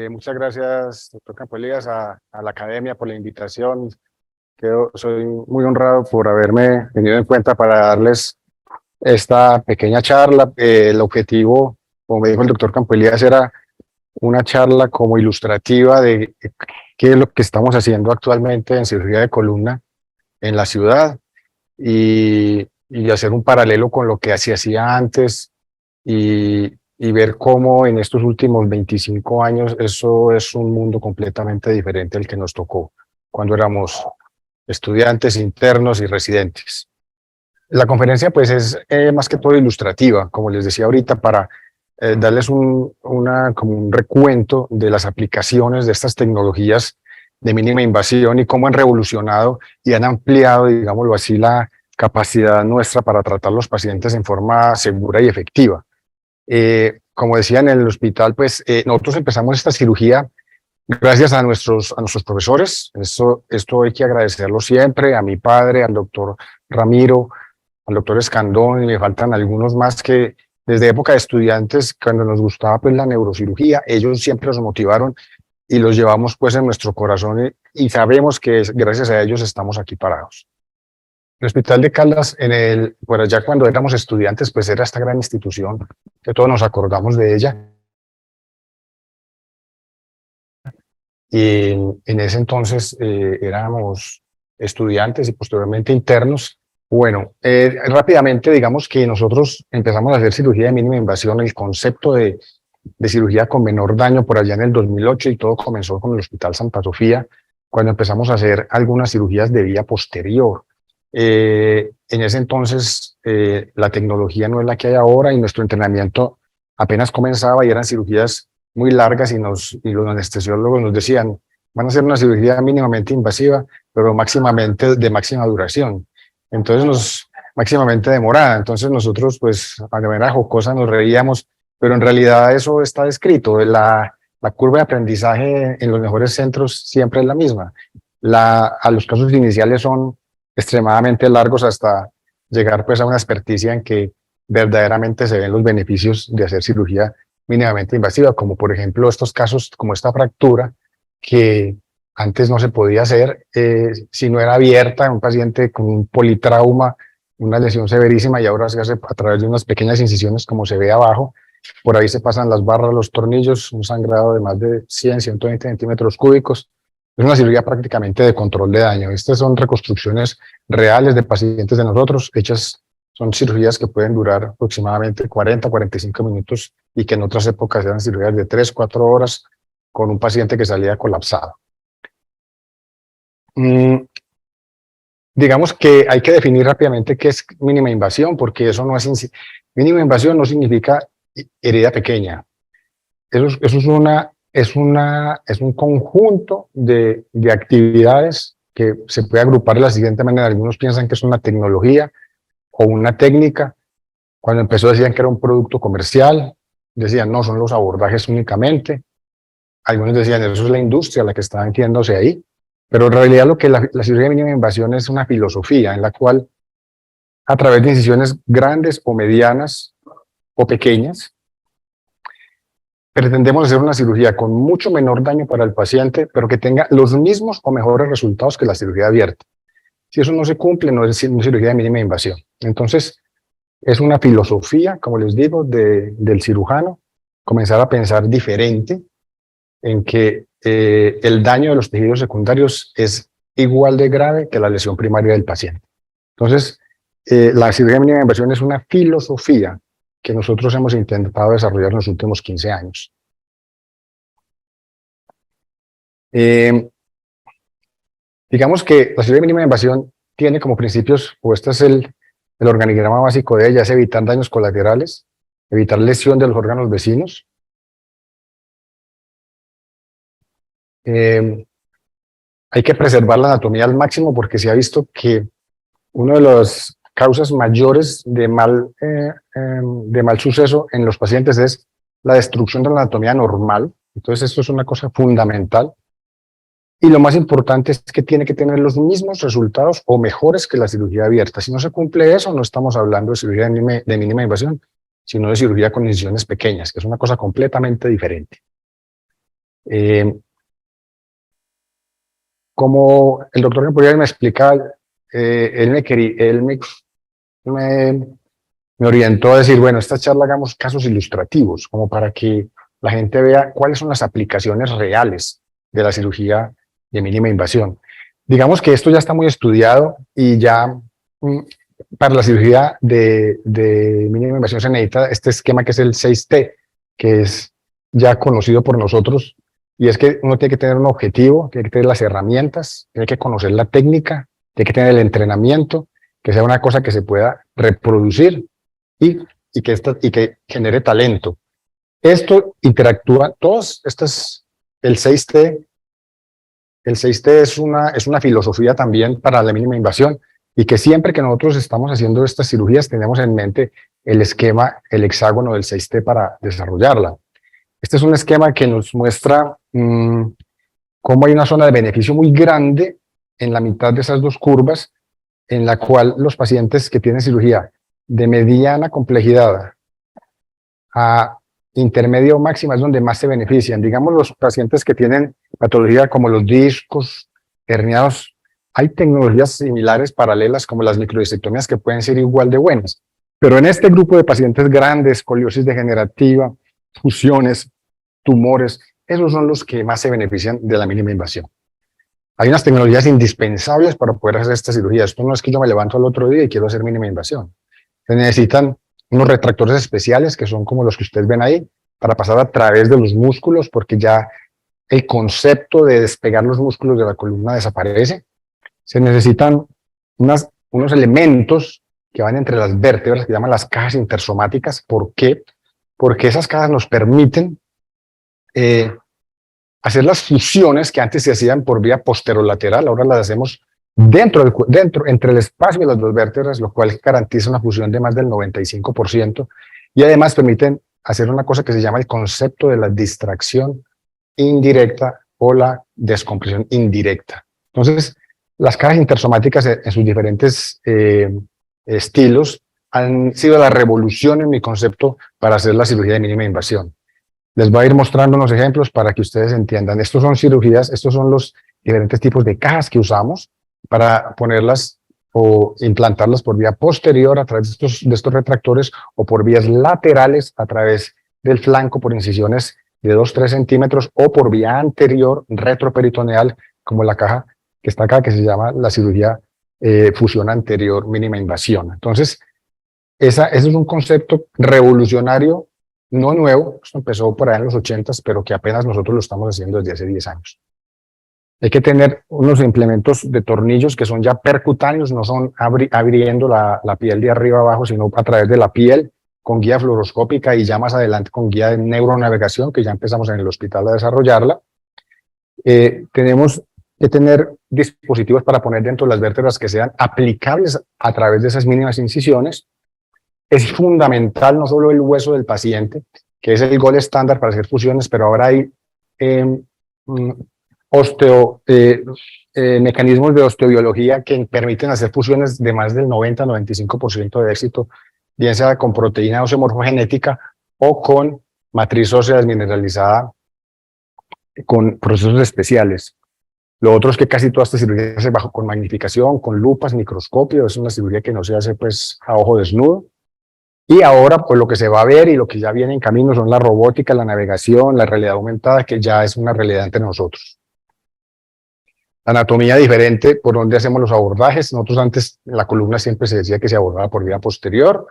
Muchas gracias, doctor Campo Elías, a la academia por la invitación. Soy muy honrado por haberme tenido en cuenta para darles esta pequeña charla. El objetivo, como me dijo el doctor Campo Elías, era una charla como ilustrativa de qué es lo que estamos haciendo actualmente en cirugía de columna en la ciudad y hacer un paralelo con lo que se hacía antes y ver cómo en estos últimos 25 años eso es un mundo completamente diferente al que nos tocó cuando éramos estudiantes, internos y residentes. La conferencia pues es más que todo ilustrativa, como les decía ahorita, para darles como un recuento de las aplicaciones de estas tecnologías de mínima invasión y cómo han revolucionado y han ampliado, digámoslo así, la capacidad nuestra para tratar a los pacientes en forma segura y efectiva. Como decía en el hospital, pues nosotros empezamos esta cirugía gracias a nuestros profesores. Esto hay que agradecerlo siempre, a mi padre, al doctor Ramiro, al doctor Escandón, y me faltan algunos más que desde época de estudiantes, cuando nos gustaba pues la neurocirugía, ellos siempre nos motivaron y los llevamos pues en nuestro corazón y sabemos que gracias a ellos estamos aquí parados. El Hospital de Caldas, por allá cuando éramos estudiantes, pues era esta gran institución, que todos nos acordamos de ella. Y en ese entonces éramos estudiantes y posteriormente internos. Bueno, rápidamente digamos que nosotros empezamos a hacer cirugía de mínima invasión, el concepto de cirugía con menor daño por allá en el 2008, y todo comenzó con el Hospital Santa Sofía, cuando empezamos a hacer algunas cirugías de vía posterior. En ese entonces la tecnología no es la que hay ahora y nuestro entrenamiento apenas comenzaba y eran cirugías muy largas y los anestesiólogos nos decían, van a hacer una cirugía mínimamente invasiva, pero máximamente de máxima duración. Entonces máximamente demorada. Entonces nosotros pues a manera jocosa nos reíamos, pero en realidad eso está descrito. La curva de aprendizaje en los mejores centros siempre es la misma. A los casos iniciales son extremadamente largos hasta llegar pues a una experticia en que verdaderamente se ven los beneficios de hacer cirugía mínimamente invasiva, como por ejemplo estos casos como esta fractura que antes no se podía hacer si no era abierta, un paciente con un politrauma, una lesión severísima, y ahora se hace a través de unas pequeñas incisiones como se ve abajo. Por ahí se pasan las barras, los tornillos, un sangrado de más de 100, 120 centímetros cúbicos. Es una cirugía prácticamente de control de daño. Estas son reconstrucciones reales de pacientes de nosotros, son cirugías que pueden durar aproximadamente 40, 45 minutos y que en otras épocas eran cirugías de 3, 4 horas con un paciente que salía colapsado. Digamos que hay que definir rápidamente qué es mínima invasión, porque eso no es mínima invasión no significa herida pequeña. Eso es un conjunto de actividades que se puede agrupar de la siguiente manera. Algunos piensan que es una tecnología o una técnica. Cuando empezó decían que era un producto comercial, decían no, son los abordajes únicamente. Algunos decían eso es la industria la que está metiéndose ahí. Pero en realidad lo que la cirugía de mínima invasión es una filosofía en la cual a través de incisiones grandes o medianas o pequeñas pretendemos hacer una cirugía con mucho menor daño para el paciente, pero que tenga los mismos o mejores resultados que la cirugía abierta. Si eso no se cumple, no es una cirugía de mínima invasión. Entonces, es una filosofía, como les digo, del cirujano, comenzar a pensar diferente en que el daño de los tejidos secundarios es igual de grave que la lesión primaria del paciente. Entonces, la cirugía de mínima invasión es una filosofía que nosotros hemos intentado desarrollar en los últimos 15 años. Digamos que la cirugía de mínima invasión tiene como principios, o este es el organigrama básico de ella, es evitar daños colaterales, evitar lesión de los órganos vecinos, hay que preservar la anatomía al máximo, porque se ha visto que una de las causas mayores de mal suceso en los pacientes es la destrucción de la anatomía normal. Entonces esto es una cosa fundamental. Y lo más importante es que tiene que tener los mismos resultados o mejores que la cirugía abierta. Si no se cumple eso, no estamos hablando de cirugía de mínima invasión, sino de cirugía con incisiones pequeñas, que es una cosa completamente diferente. Eh, Como el doctor Napoleón me explica, me, me orientó a decir, bueno, esta charla hagamos casos ilustrativos, como para que la gente vea cuáles son las aplicaciones reales de la cirugía de mínima invasión. Digamos que esto ya está muy estudiado y ya para la cirugía de mínima invasión se necesita este esquema que es el 6T, que es ya conocido por nosotros, y es que uno tiene que tener un objetivo, tiene que tener las herramientas, tiene que conocer la técnica, tiene que tener el entrenamiento, que sea una cosa que se pueda reproducir y que genere talento. Esto interactúa, todos estas, el 6T, el 6T es una filosofía también para la mínima invasión y que siempre que nosotros estamos haciendo estas cirugías tenemos en mente el esquema, el hexágono del 6T para desarrollarla. Este es un esquema que nos muestra cómo hay una zona de beneficio muy grande en la mitad de esas dos curvas, en la cual los pacientes que tienen cirugía de mediana complejidad a intermedio máxima es donde más se benefician. Digamos, los pacientes que tienen patología como los discos, herniados, hay tecnologías similares, paralelas, como las microdisectomías, que pueden ser igual de buenas. Pero en este grupo de pacientes grandes, escoliosis degenerativa, fusiones, tumores, esos son los que más se benefician de la mínima invasión. Hay unas tecnologías indispensables para poder hacer esta cirugía. Esto no es que yo me levanto al otro día y quiero hacer mínima invasión. Se necesitan unos retractores especiales que son como los que ustedes ven ahí, para pasar a través de los músculos, porque ya el concepto de despegar los músculos de la columna desaparece. Se necesitan unos elementos que van entre las vértebras, que llaman las cajas intersomáticas. ¿Por qué? Porque esas cajas nos permiten hacer las fusiones que antes se hacían por vía posterolateral, ahora las hacemos dentro, entre el espacio de las dos vértebras, lo cual garantiza una fusión de más del 95%, y además permiten hacer una cosa que se llama el concepto de la distracción indirecta o la descompresión indirecta. Entonces, las cajas intersomáticas en sus diferentes estilos han sido la revolución en mi concepto para hacer la cirugía de mínima invasión. Les voy a ir mostrando unos ejemplos para que ustedes entiendan. Estos son cirugías, estos son los diferentes tipos de cajas que usamos para ponerlas o implantarlas por vía posterior a través de estos retractores o por vías laterales a través del flanco por incisiones de 2-3 centímetros o por vía anterior retroperitoneal, como la caja que está acá, que se llama la cirugía fusión anterior mínima invasión. Entonces, ese es un concepto revolucionario, no nuevo, esto empezó por ahí en los 80s, pero que apenas nosotros lo estamos haciendo desde hace 10 años. Hay que tener unos implementos de tornillos que son ya percutáneos, no son abriendo la piel de arriba abajo, sino a través de la piel, con guía fluoroscópica y ya más adelante con guía de neuronavegación, que ya empezamos en el hospital a desarrollarla. Tenemos que tener dispositivos para poner dentro de las vértebras que sean aplicables a través de esas mínimas incisiones. Es fundamental no solo el hueso del paciente, que es el gold estándar para hacer fusiones, pero ahora hay mecanismos de osteobiología que permiten hacer fusiones de más del 90-95% de éxito, bien sea con proteína ósea morfogenética o con matriz ósea desmineralizada con procesos especiales. Lo otro es que casi toda esta cirugía se hace con magnificación, con lupas, microscopio. Es una cirugía que no se hace pues a ojo desnudo. Y ahora, pues lo que se va a ver y lo que ya viene en camino son la robótica, la navegación, la realidad aumentada, que ya es una realidad entre nosotros. La anatomía diferente, por donde hacemos los abordajes. Nosotros antes en la columna siempre se decía que se abordaba por vía posterior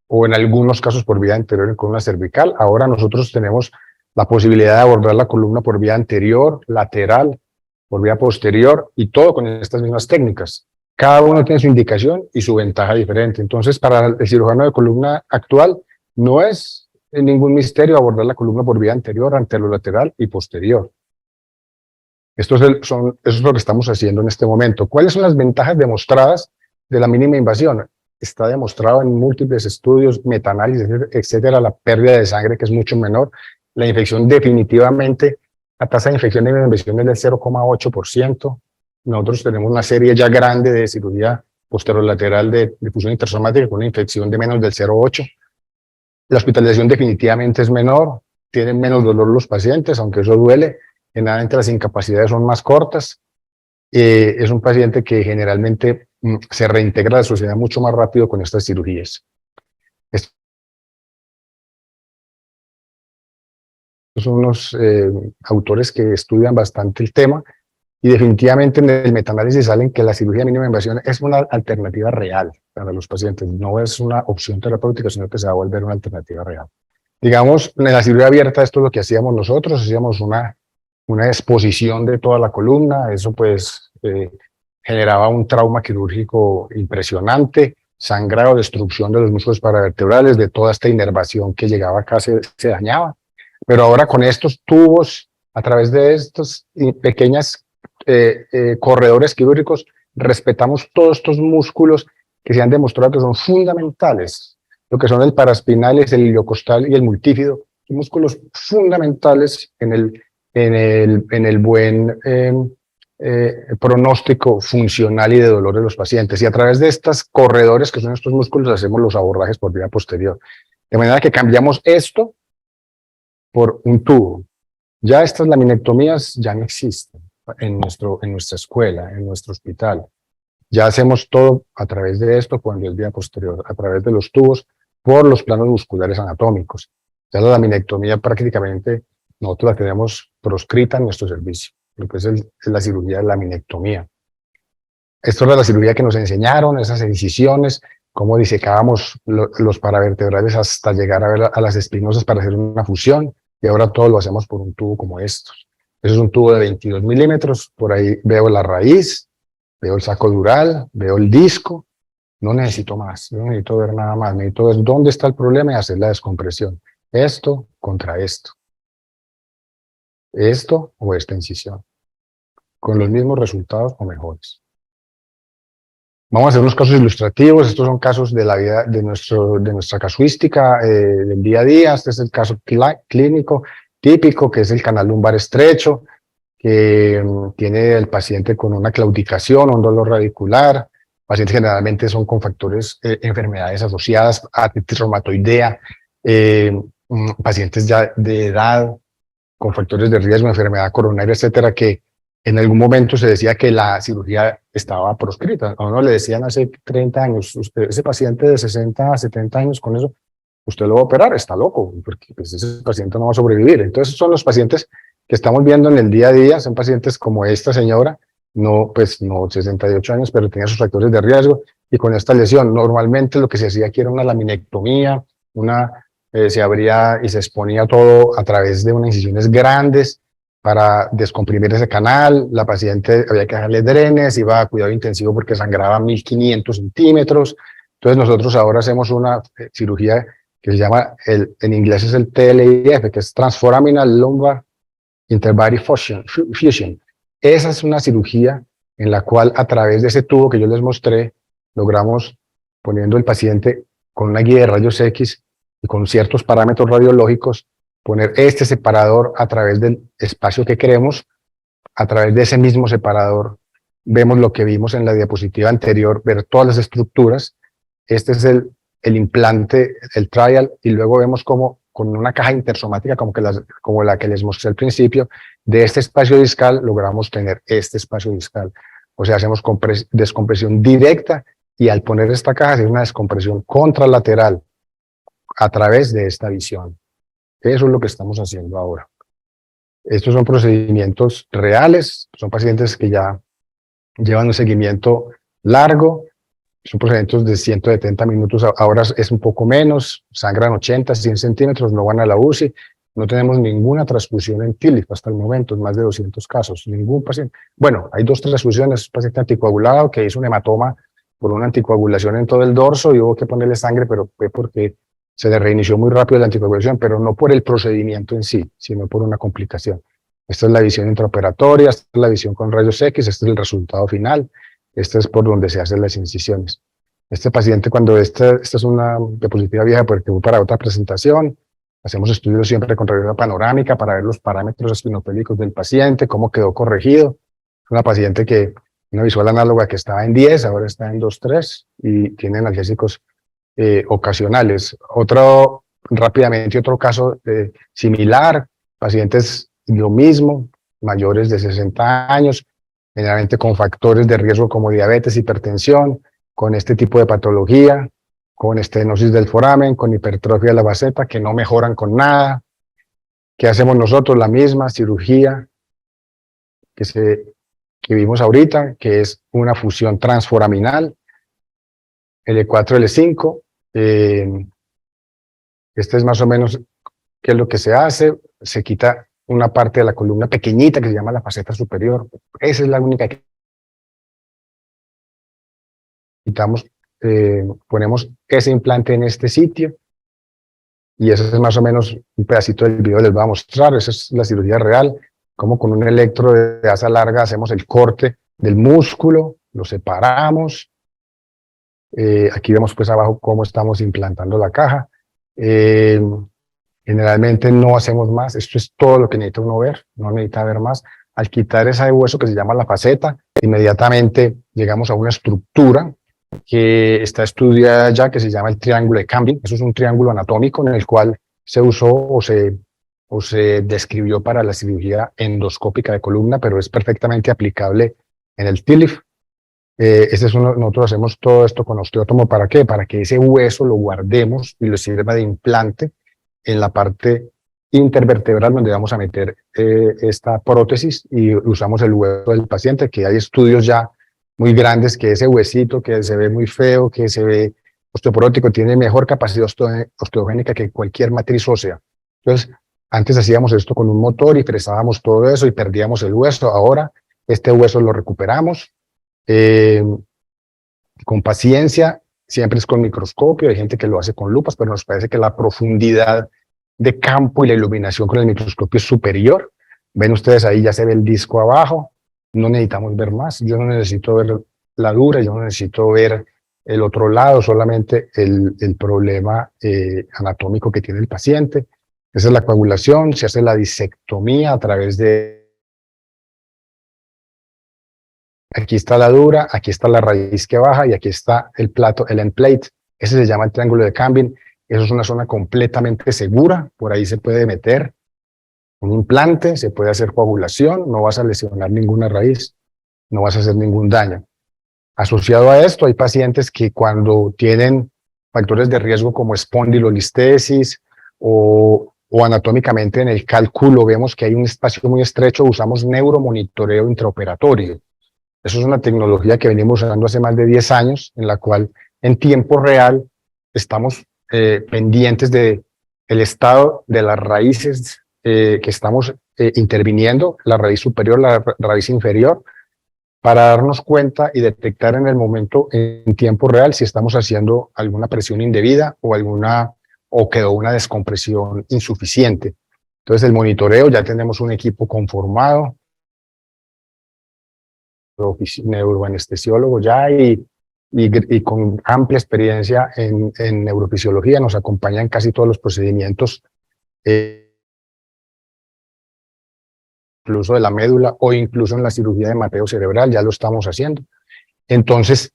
o en algunos casos por vía anterior en columna cervical. Ahora nosotros tenemos la posibilidad de abordar la columna por vía anterior, lateral, por vía posterior y todo con estas mismas técnicas. Cada uno tiene su indicación y su ventaja diferente. Entonces, para el cirujano de columna actual, no es ningún misterio abordar la columna por vía anterior, anterolateral y posterior. Eso es lo que estamos haciendo en este momento. ¿Cuáles son las ventajas demostradas de la mínima invasión? Está demostrado en múltiples estudios, metaanálisis, etcétera, la pérdida de sangre, que es mucho menor. La infección definitivamente, la tasa de infección de invasión es del 0,8%. Nosotros tenemos una serie ya grande de cirugía posterolateral de difusión intersomática con una infección de menos del 0,8. La hospitalización definitivamente es menor, tienen menos dolor los pacientes, aunque eso duele, generalmente las incapacidades son más cortas, es un paciente que generalmente se reintegra a la sociedad mucho más rápido con estas cirugías. Estos son unos autores que estudian bastante el tema y definitivamente en el metaanálisis salen que la cirugía de mínima invasión es una alternativa real para los pacientes, no es una opción terapéutica, sino que se va a volver una alternativa real. Digamos, en la cirugía abierta esto es lo que hacíamos nosotros, hacíamos una exposición de toda la columna, eso pues generaba un trauma quirúrgico impresionante, sangrado, destrucción de los músculos paravertebrales, de toda esta inervación que llegaba acá se dañaba. Pero ahora con estos tubos, a través de estos pequeñas corredores quirúrgicos, respetamos todos estos músculos que se han demostrado que son fundamentales, lo que son el paraespinal, el iliocostal y el multífido, son músculos fundamentales en el buen pronóstico funcional y de dolor de los pacientes. Y a través de estos corredores, que son estos músculos, hacemos los abordajes por vía posterior. De manera que cambiamos esto por un tubo. Ya estas laminectomías ya no existen en nuestra escuela, en nuestro hospital. Ya hacemos todo a través de esto, cuando es vía posterior, a través de los tubos, por los planos musculares anatómicos. Ya la laminectomía prácticamente nosotros la tenemos proscrita en nuestro servicio, lo que es la cirugía de laminectomía. Esto era la cirugía que nos enseñaron, esas incisiones, cómo disecábamos los paravertebrales hasta llegar a ver a las espinosas para hacer una fusión, y ahora todo lo hacemos por un tubo como estos. Eso es un tubo de 22 milímetros, por ahí veo la raíz, veo el saco dural, veo el disco, no necesito más, no necesito ver nada más, necesito ver dónde está el problema y hacer la descompresión. Esto contra esto o esta incisión, con los mismos resultados o mejores. Vamos a hacer unos casos ilustrativos. Estos son casos de la vida de nuestra casuística del día a día. Este es el caso clínico típico, que es el canal lumbar estrecho, que tiene el paciente con una claudicación, un dolor radicular. Pacientes generalmente son con factores, enfermedades asociadas, artritis reumatoidea, pacientes ya de edad, con factores de riesgo, enfermedad coronaria, etcétera, que en algún momento se decía que la cirugía estaba proscrita. A uno le decían hace 30 años, ese paciente de 60 a 70 años con eso, usted lo va a operar, está loco, porque pues, ese paciente no va a sobrevivir. Entonces son los pacientes que estamos viendo en el día a día, son pacientes como esta señora, no 68 años, pero tenía sus factores de riesgo, y con esta lesión, normalmente lo que se hacía aquí era una laminectomía, se abría y se exponía todo a través de unas incisiones grandes para descomprimir ese canal. La paciente había que dejarle drenes, iba a cuidado intensivo porque sangraba 1500 centímetros. Entonces nosotros ahora hacemos una cirugía que se llama, en inglés es el TLIF, que es Transforaminal Lumbar Interbody Fusion. Esa es una cirugía en la cual, a través de ese tubo que yo les mostré, logramos, poniendo el paciente con una guía de rayos X y con ciertos parámetros radiológicos, poner este separador a través del espacio que queremos. A través de ese mismo separador vemos lo que vimos en la diapositiva anterior, ver todas las estructuras. Este es el implante, el trial, y luego vemos cómo con una caja intersomática como la que les mostré al principio, de este espacio discal logramos tener este espacio discal. O sea, hacemos descompresión directa, y al poner esta caja es una descompresión contralateral a través de esta visión. Eso es lo que estamos haciendo ahora. Estos son procedimientos reales, son pacientes que ya llevan un seguimiento largo, son procedimientos de 170 minutos, ahora es un poco menos, sangran 80, 100 centímetros, no van a la UCI, no tenemos ninguna transfusión en TILIF hasta el momento, más de 200 casos, ningún paciente. Bueno, hay 2 transfusiones, un paciente anticoagulado que hizo un hematoma por una anticoagulación en todo el dorso y hubo que ponerle sangre, pero fue porque se le reinició muy rápido la anticoagulación, pero no por el procedimiento en sí, sino por una complicación. Esta es la visión intraoperatoria, esta es la visión con rayos X, este es el resultado final, este es por donde se hacen las incisiones. Este paciente, cuando esta es una diapositiva vieja porque fue para otra presentación, hacemos estudios siempre con radiografía panorámica para ver los parámetros espinopélicos del paciente, cómo quedó corregido. Es una paciente que, una visual análoga que estaba en 10, ahora está en 2,3 y tiene analgésicos ocasionales. Rápidamente, otro caso similar, pacientes lo mismo, mayores de 60 años, generalmente con factores de riesgo como diabetes, hipertensión, con este tipo de patología, con estenosis del foramen, con hipertrofia de la faceta, que no mejoran con nada. ¿Qué hacemos nosotros? La misma cirugía que vimos ahorita, que es una fusión transforaminal, L4, L5. Este es más o menos qué es lo que se hace. Se quita una parte de la columna pequeñita que se llama la faceta superior. Esa es la única que quitamos. Ponemos ese implante en este sitio y ese es más o menos un pedacito del video que les voy a mostrar. Esa es la cirugía real, como con un electro de asa larga hacemos el corte del músculo, lo separamos. Aquí vemos pues abajo cómo estamos implantando la caja. Generalmente no hacemos más, esto es todo lo que necesita uno ver, no necesita ver más. Al quitar ese hueso que se llama la faceta, inmediatamente llegamos a una estructura que está estudiada ya, que se llama el triángulo de Campbell. Eso es un triángulo anatómico en el cual se usó o se describió para la cirugía endoscópica de columna, pero es perfectamente aplicable en el TILIF. Nosotros hacemos todo esto con osteótomo, ¿para qué? Para que ese hueso lo guardemos y lo sirva de implante en la parte intervertebral donde vamos a meter esta prótesis y usamos el hueso del paciente, que hay estudios ya muy grandes que ese huesito que se ve muy feo, que se ve osteoporótico, tiene mejor capacidad osteogénica que cualquier matriz ósea. Entonces, antes hacíamos esto con un motor y fresábamos todo eso y perdíamos el hueso. Ahora este hueso lo recuperamos con paciencia, siempre es con microscopio, hay gente que lo hace con lupas, pero nos parece que la profundidad de campo y la iluminación con el microscopio es superior. Ven ustedes ahí, ya se ve el disco abajo, no necesitamos ver más, yo no necesito ver la dura, yo no necesito ver el otro lado, solamente el problema anatómico que tiene el paciente. Esa es la coagulación, se hace la disectomía a través de... Aquí está la dura, aquí está la raíz que baja y aquí está el plato, el end plate. Ese se llama el triángulo de Campbell. Eso es una zona completamente segura, por ahí se puede meter un implante, se puede hacer coagulación, no vas a lesionar ninguna raíz, no vas a hacer ningún daño. Asociado a esto, hay pacientes que cuando tienen factores de riesgo como espondilolistesis o anatómicamente en el cálculo vemos que hay un espacio muy estrecho, usamos neuromonitoreo intraoperatorio. Eso es una tecnología que venimos usando hace más de 10 años, en la cual en tiempo real estamos pendientes del estado de las raíces que estamos interviniendo, la raíz superior, la raíz inferior, para darnos cuenta y detectar en el momento, en tiempo real, si estamos haciendo alguna presión indebida o quedó una descompresión insuficiente. Entonces el monitoreo, ya tenemos un equipo conformado, neuroanestesiólogo ya y con amplia experiencia en neurofisiología, nos acompaña en casi todos los procedimientos, incluso de la médula o incluso en la cirugía de mapeo cerebral, ya lo estamos haciendo. Entonces,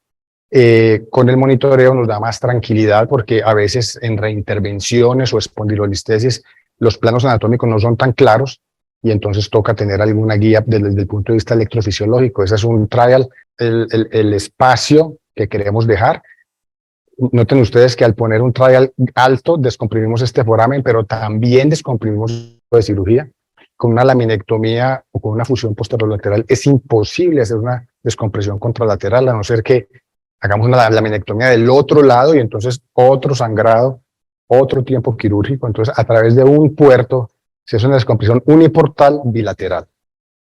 con el monitoreo nos da más tranquilidad porque a veces en reintervenciones o espondilolistesis los planos anatómicos no son tan claros y entonces toca tener alguna guía desde el punto de vista electrofisiológico. Ese es un trial, el espacio que queremos dejar. Noten ustedes que al poner un trial alto descomprimimos este foramen, pero también descomprimimos de cirugía. Con una laminectomía o con una fusión posterolateral es imposible hacer una descompresión contralateral, a no ser que hagamos una laminectomía del otro lado y entonces otro sangrado, otro tiempo quirúrgico. Entonces, a través de un puerto se hace una descompresión uniportal bilateral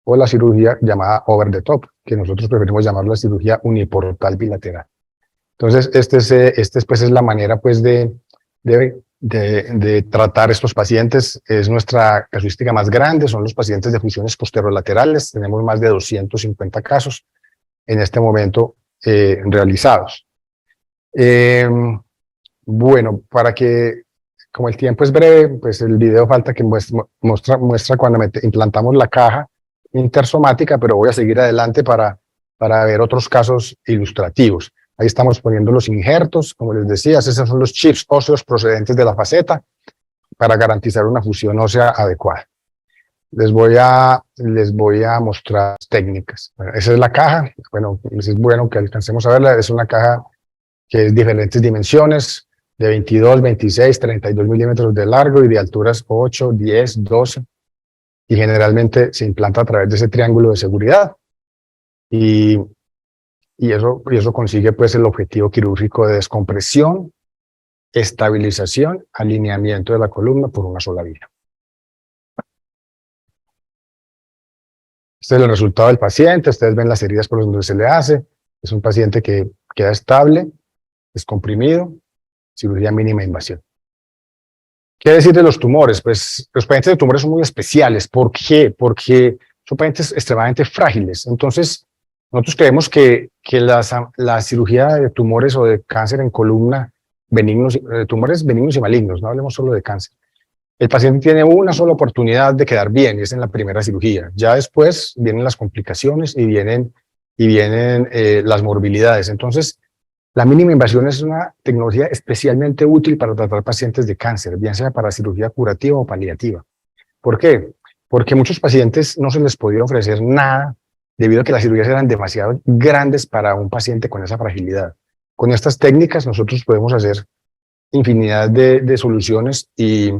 o la cirugía llamada over the top, que nosotros preferimos llamarla la cirugía uniportal bilateral. Entonces, pues es la manera pues de tratar estos pacientes. Es nuestra casuística más grande, son los pacientes de fusiones posterolaterales. Tenemos más de 250 casos en este momento realizados. Bueno, como el tiempo es breve, pues el video falta que muestra cuando implantamos la caja intersomática, pero voy a seguir adelante para ver otros casos ilustrativos. Ahí estamos poniendo los injertos, como les decía, esos son los chips óseos procedentes de la faceta para garantizar una fusión ósea adecuada. les voy a mostrar técnicas. Bueno, esa es la caja. Bueno, es bueno que alcancemos a verla. Es una caja que es diferentes dimensiones, de 22, 26, 32 milímetros de largo y de alturas 8, 10, 12. Y generalmente se implanta a través de ese triángulo de seguridad. Y eso consigue pues el objetivo quirúrgico de descompresión, estabilización, alineamiento de la columna por una sola vía. Este es el resultado del paciente. Ustedes ven las heridas por donde se le hace. Es un paciente que queda estable, descomprimido, cirugía mínima invasión. ¿Qué decir de los tumores? Pues los pacientes de tumores son muy especiales. ¿Por qué? Porque son pacientes extremadamente frágiles. Entonces, nosotros creemos que la cirugía de tumores o de cáncer en columna, benignos, tumores benignos y malignos, no hablemos solo de cáncer. El paciente tiene una sola oportunidad de quedar bien, y es en la primera cirugía. Ya después vienen las complicaciones y vienen las morbilidades. Entonces, la mínima invasión es una tecnología especialmente útil para tratar pacientes de cáncer, bien sea para cirugía curativa o paliativa. ¿Por qué? Porque muchos pacientes no se les podía ofrecer nada debido a que las cirugías eran demasiado grandes para un paciente con esa fragilidad. Con estas técnicas nosotros podemos hacer infinidad de soluciones y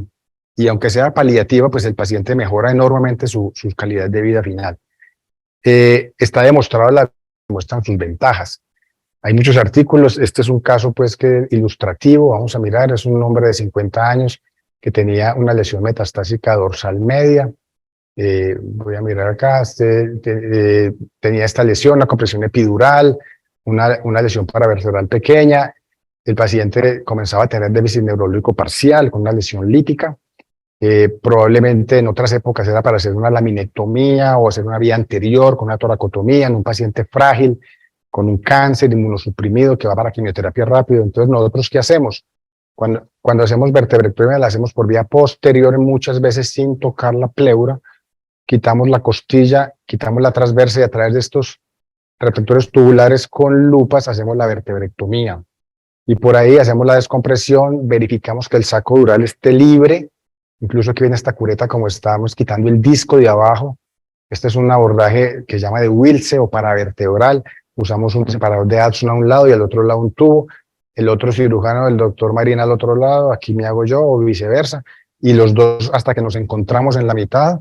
aunque sea paliativa, pues el paciente mejora enormemente su calidad de vida final. Está demostrado, muestran sus ventajas. Hay muchos artículos. Este es un caso pues que ilustrativo. Vamos a mirar. Es un hombre de 50 años que tenía una lesión metastásica dorsal media. Voy a mirar acá. Tenía esta lesión, una compresión epidural, una lesión paravertebral pequeña. El paciente comenzaba a tener déficit neurológico parcial con una lesión lítica. Probablemente en otras épocas era para hacer una laminectomía o hacer una vía anterior con una toracotomía en un paciente frágil con un cáncer inmunosuprimido que va para quimioterapia rápido. Entonces, ¿nosotros qué hacemos? Cuando hacemos vertebrectomía, la hacemos por vía posterior, muchas veces sin tocar la pleura. Quitamos la costilla, quitamos la transversa y a través de estos retractores tubulares con lupas hacemos la vertebrectomía. Y por ahí hacemos la descompresión, verificamos que el saco dural esté libre. Incluso aquí viene esta cureta como estábamos quitando el disco de abajo. Este es un abordaje que se llama de Wilce o paravertebral. Usamos un separador de Addison a un lado y al otro lado un tubo. El otro cirujano, el doctor Marina al otro lado, aquí me hago yo o viceversa. Y los dos hasta que nos encontramos en la mitad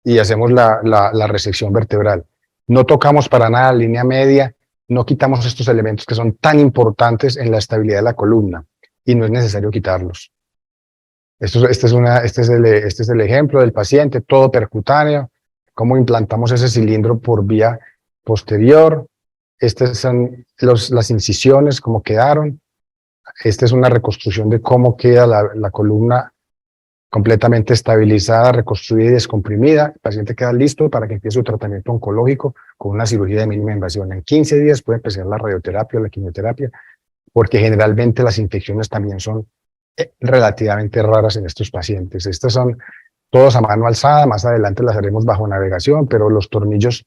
y hacemos la resección vertebral. No tocamos para nada la línea media, no quitamos estos elementos que son tan importantes en la estabilidad de la columna y no es necesario quitarlos. Este es el ejemplo del paciente, todo percutáneo, cómo implantamos ese cilindro por vía posterior. Estas son las incisiones, cómo quedaron. Esta es una reconstrucción de cómo queda la columna completamente estabilizada, reconstruida y descomprimida. El paciente queda listo para que empiece su tratamiento oncológico con una cirugía de mínima invasión. En 15 días puede empezar la radioterapia o la quimioterapia, porque generalmente las infecciones también son relativamente raras en estos pacientes. Estas son todos a mano alzada, más adelante las haremos bajo navegación, pero los tornillos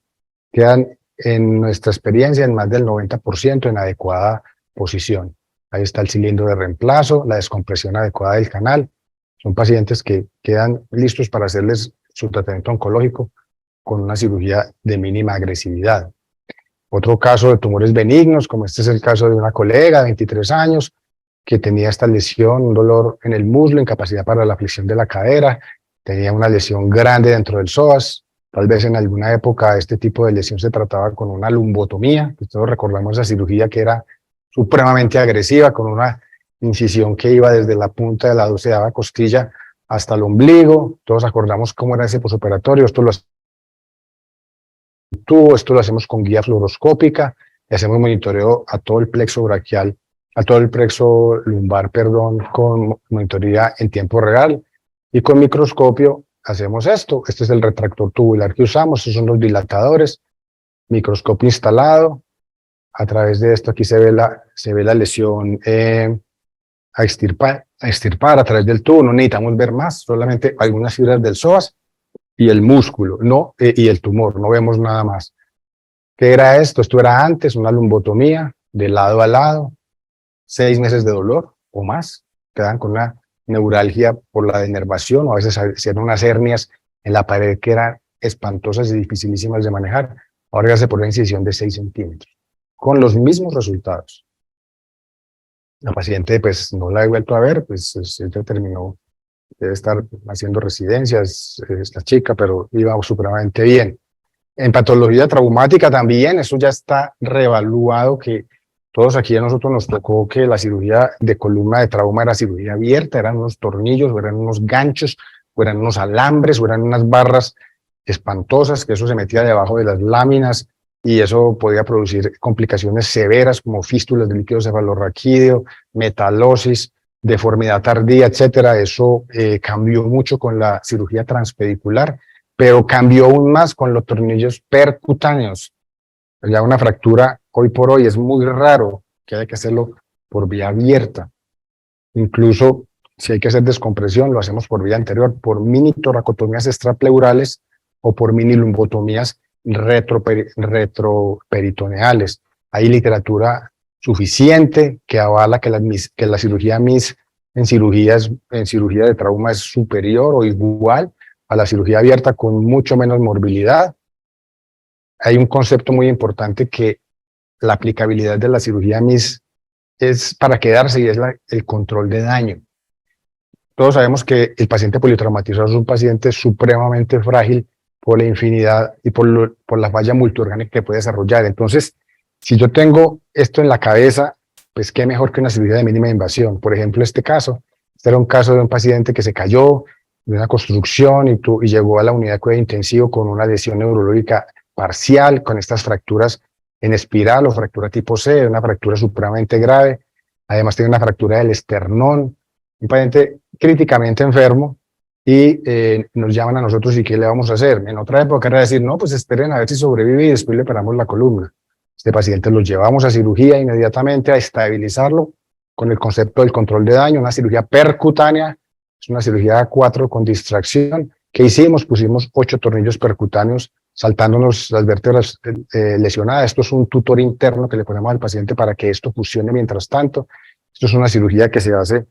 quedan en nuestra experiencia en más del 90% en adecuada posición. Ahí está el cilindro de reemplazo, la descompresión adecuada del canal. Son pacientes que quedan listos para hacerles su tratamiento oncológico con una cirugía de mínima agresividad. Otro caso de tumores benignos, como este es el caso de una colega de 23 años, que tenía esta lesión, un dolor en el muslo, incapacidad para la flexión de la cadera, tenía una lesión grande dentro del psoas. Tal vez en alguna época este tipo de lesión se trataba con una lumbotomía, pues todos recordamos esa cirugía que era supremamente agresiva, con una incisión que iba desde la punta de la 12ª costilla hasta el ombligo. Todos acordamos cómo era ese posoperatorio. Esto lo hacemos con guía fluoroscópica y hacemos monitoreo a todo el plexo braquial, a todo el plexo lumbar, perdón, con monitoría en tiempo real. Y con microscopio hacemos esto. Este es el retractor tubular que usamos. Estos son los dilatadores. Microscopio instalado. A través de esto aquí se ve la lesión a extirpar a través del tubo. No necesitamos ver más, solamente algunas fibras del psoas y el músculo, y el tumor, no vemos nada más. ¿Qué era esto? Esto era antes una lumbotomía de lado a lado, 6 meses de dolor o más, quedan con una neuralgia por la denervación, o a veces hacían unas hernias en la pared que eran espantosas y dificilísimas de manejar, ahora ya se pone una incisión de 6 centímetros, con los mismos resultados. La paciente pues no la he vuelto a ver, pues ella terminó, debe estar haciendo residencias, esta chica, pero iba supremamente bien. En patología traumática también, eso ya está reevaluado, que todos aquí a nosotros nos tocó que la cirugía de columna de trauma era cirugía abierta, eran unos tornillos, o eran unos ganchos, o eran unos alambres, o eran unas barras espantosas, que eso se metía debajo de las láminas y eso podía producir complicaciones severas como fístulas del líquido cefalorraquídeo, metalosis, deformidad tardía, etcétera. Eso cambió mucho con la cirugía transpedicular, pero cambió aún más con los tornillos percutáneos. Ya una fractura hoy por hoy es muy raro que haya que hacerlo por vía abierta. Incluso si hay que hacer descompresión, lo hacemos por vía anterior, por mini toracotomías extrapleurales o por mini lumbotomías retroperitoneales. Hay literatura suficiente que avala que la cirugía MIS en cirugía de trauma es superior o igual a la cirugía abierta con mucho menos morbilidad. Hay un concepto muy importante que la aplicabilidad de la cirugía MIS es para quedarse y es el control de daño. Todos sabemos que el paciente politraumatizado es un paciente supremamente frágil por la infinidad y por la falla multiorgánica que puede desarrollar. Entonces, si yo tengo esto en la cabeza, pues qué mejor que una cirugía de mínima invasión. Por ejemplo, este era un caso de un paciente que se cayó de una construcción y llegó a la unidad de cuidado intensivo con una lesión neurológica parcial, con estas fracturas en espiral o fractura tipo C, una fractura supremamente grave. Además tiene una fractura del esternón, un paciente críticamente enfermo, y nos llaman a nosotros y ¿qué le vamos a hacer? En otra época era decir, no, pues esperen a ver si sobrevive y después le operamos la columna. Este paciente lo llevamos a cirugía inmediatamente, a estabilizarlo con el concepto del control de daño, una cirugía percutánea, es una cirugía A4 con distracción. ¿Qué hicimos? Pusimos 8 tornillos percutáneos saltándonos las vértebras lesionadas. Esto es un tutor interno que le ponemos al paciente para que esto funcione mientras tanto. Esto es una cirugía que se hace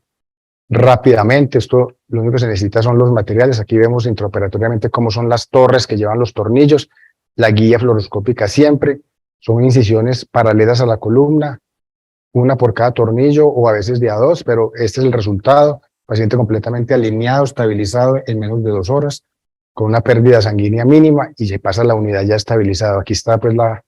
rápidamente. Esto lo único que se necesita son los materiales. Aquí vemos intraoperatoriamente cómo son las torres que llevan los tornillos, la guía fluoroscópica siempre. Son incisiones paralelas a la columna, una por cada tornillo o a veces de a dos, pero este es el resultado. Paciente completamente alineado, estabilizado en menos de 2 horas, con una pérdida sanguínea mínima y se pasa a la unidad ya estabilizado. Aquí está pues la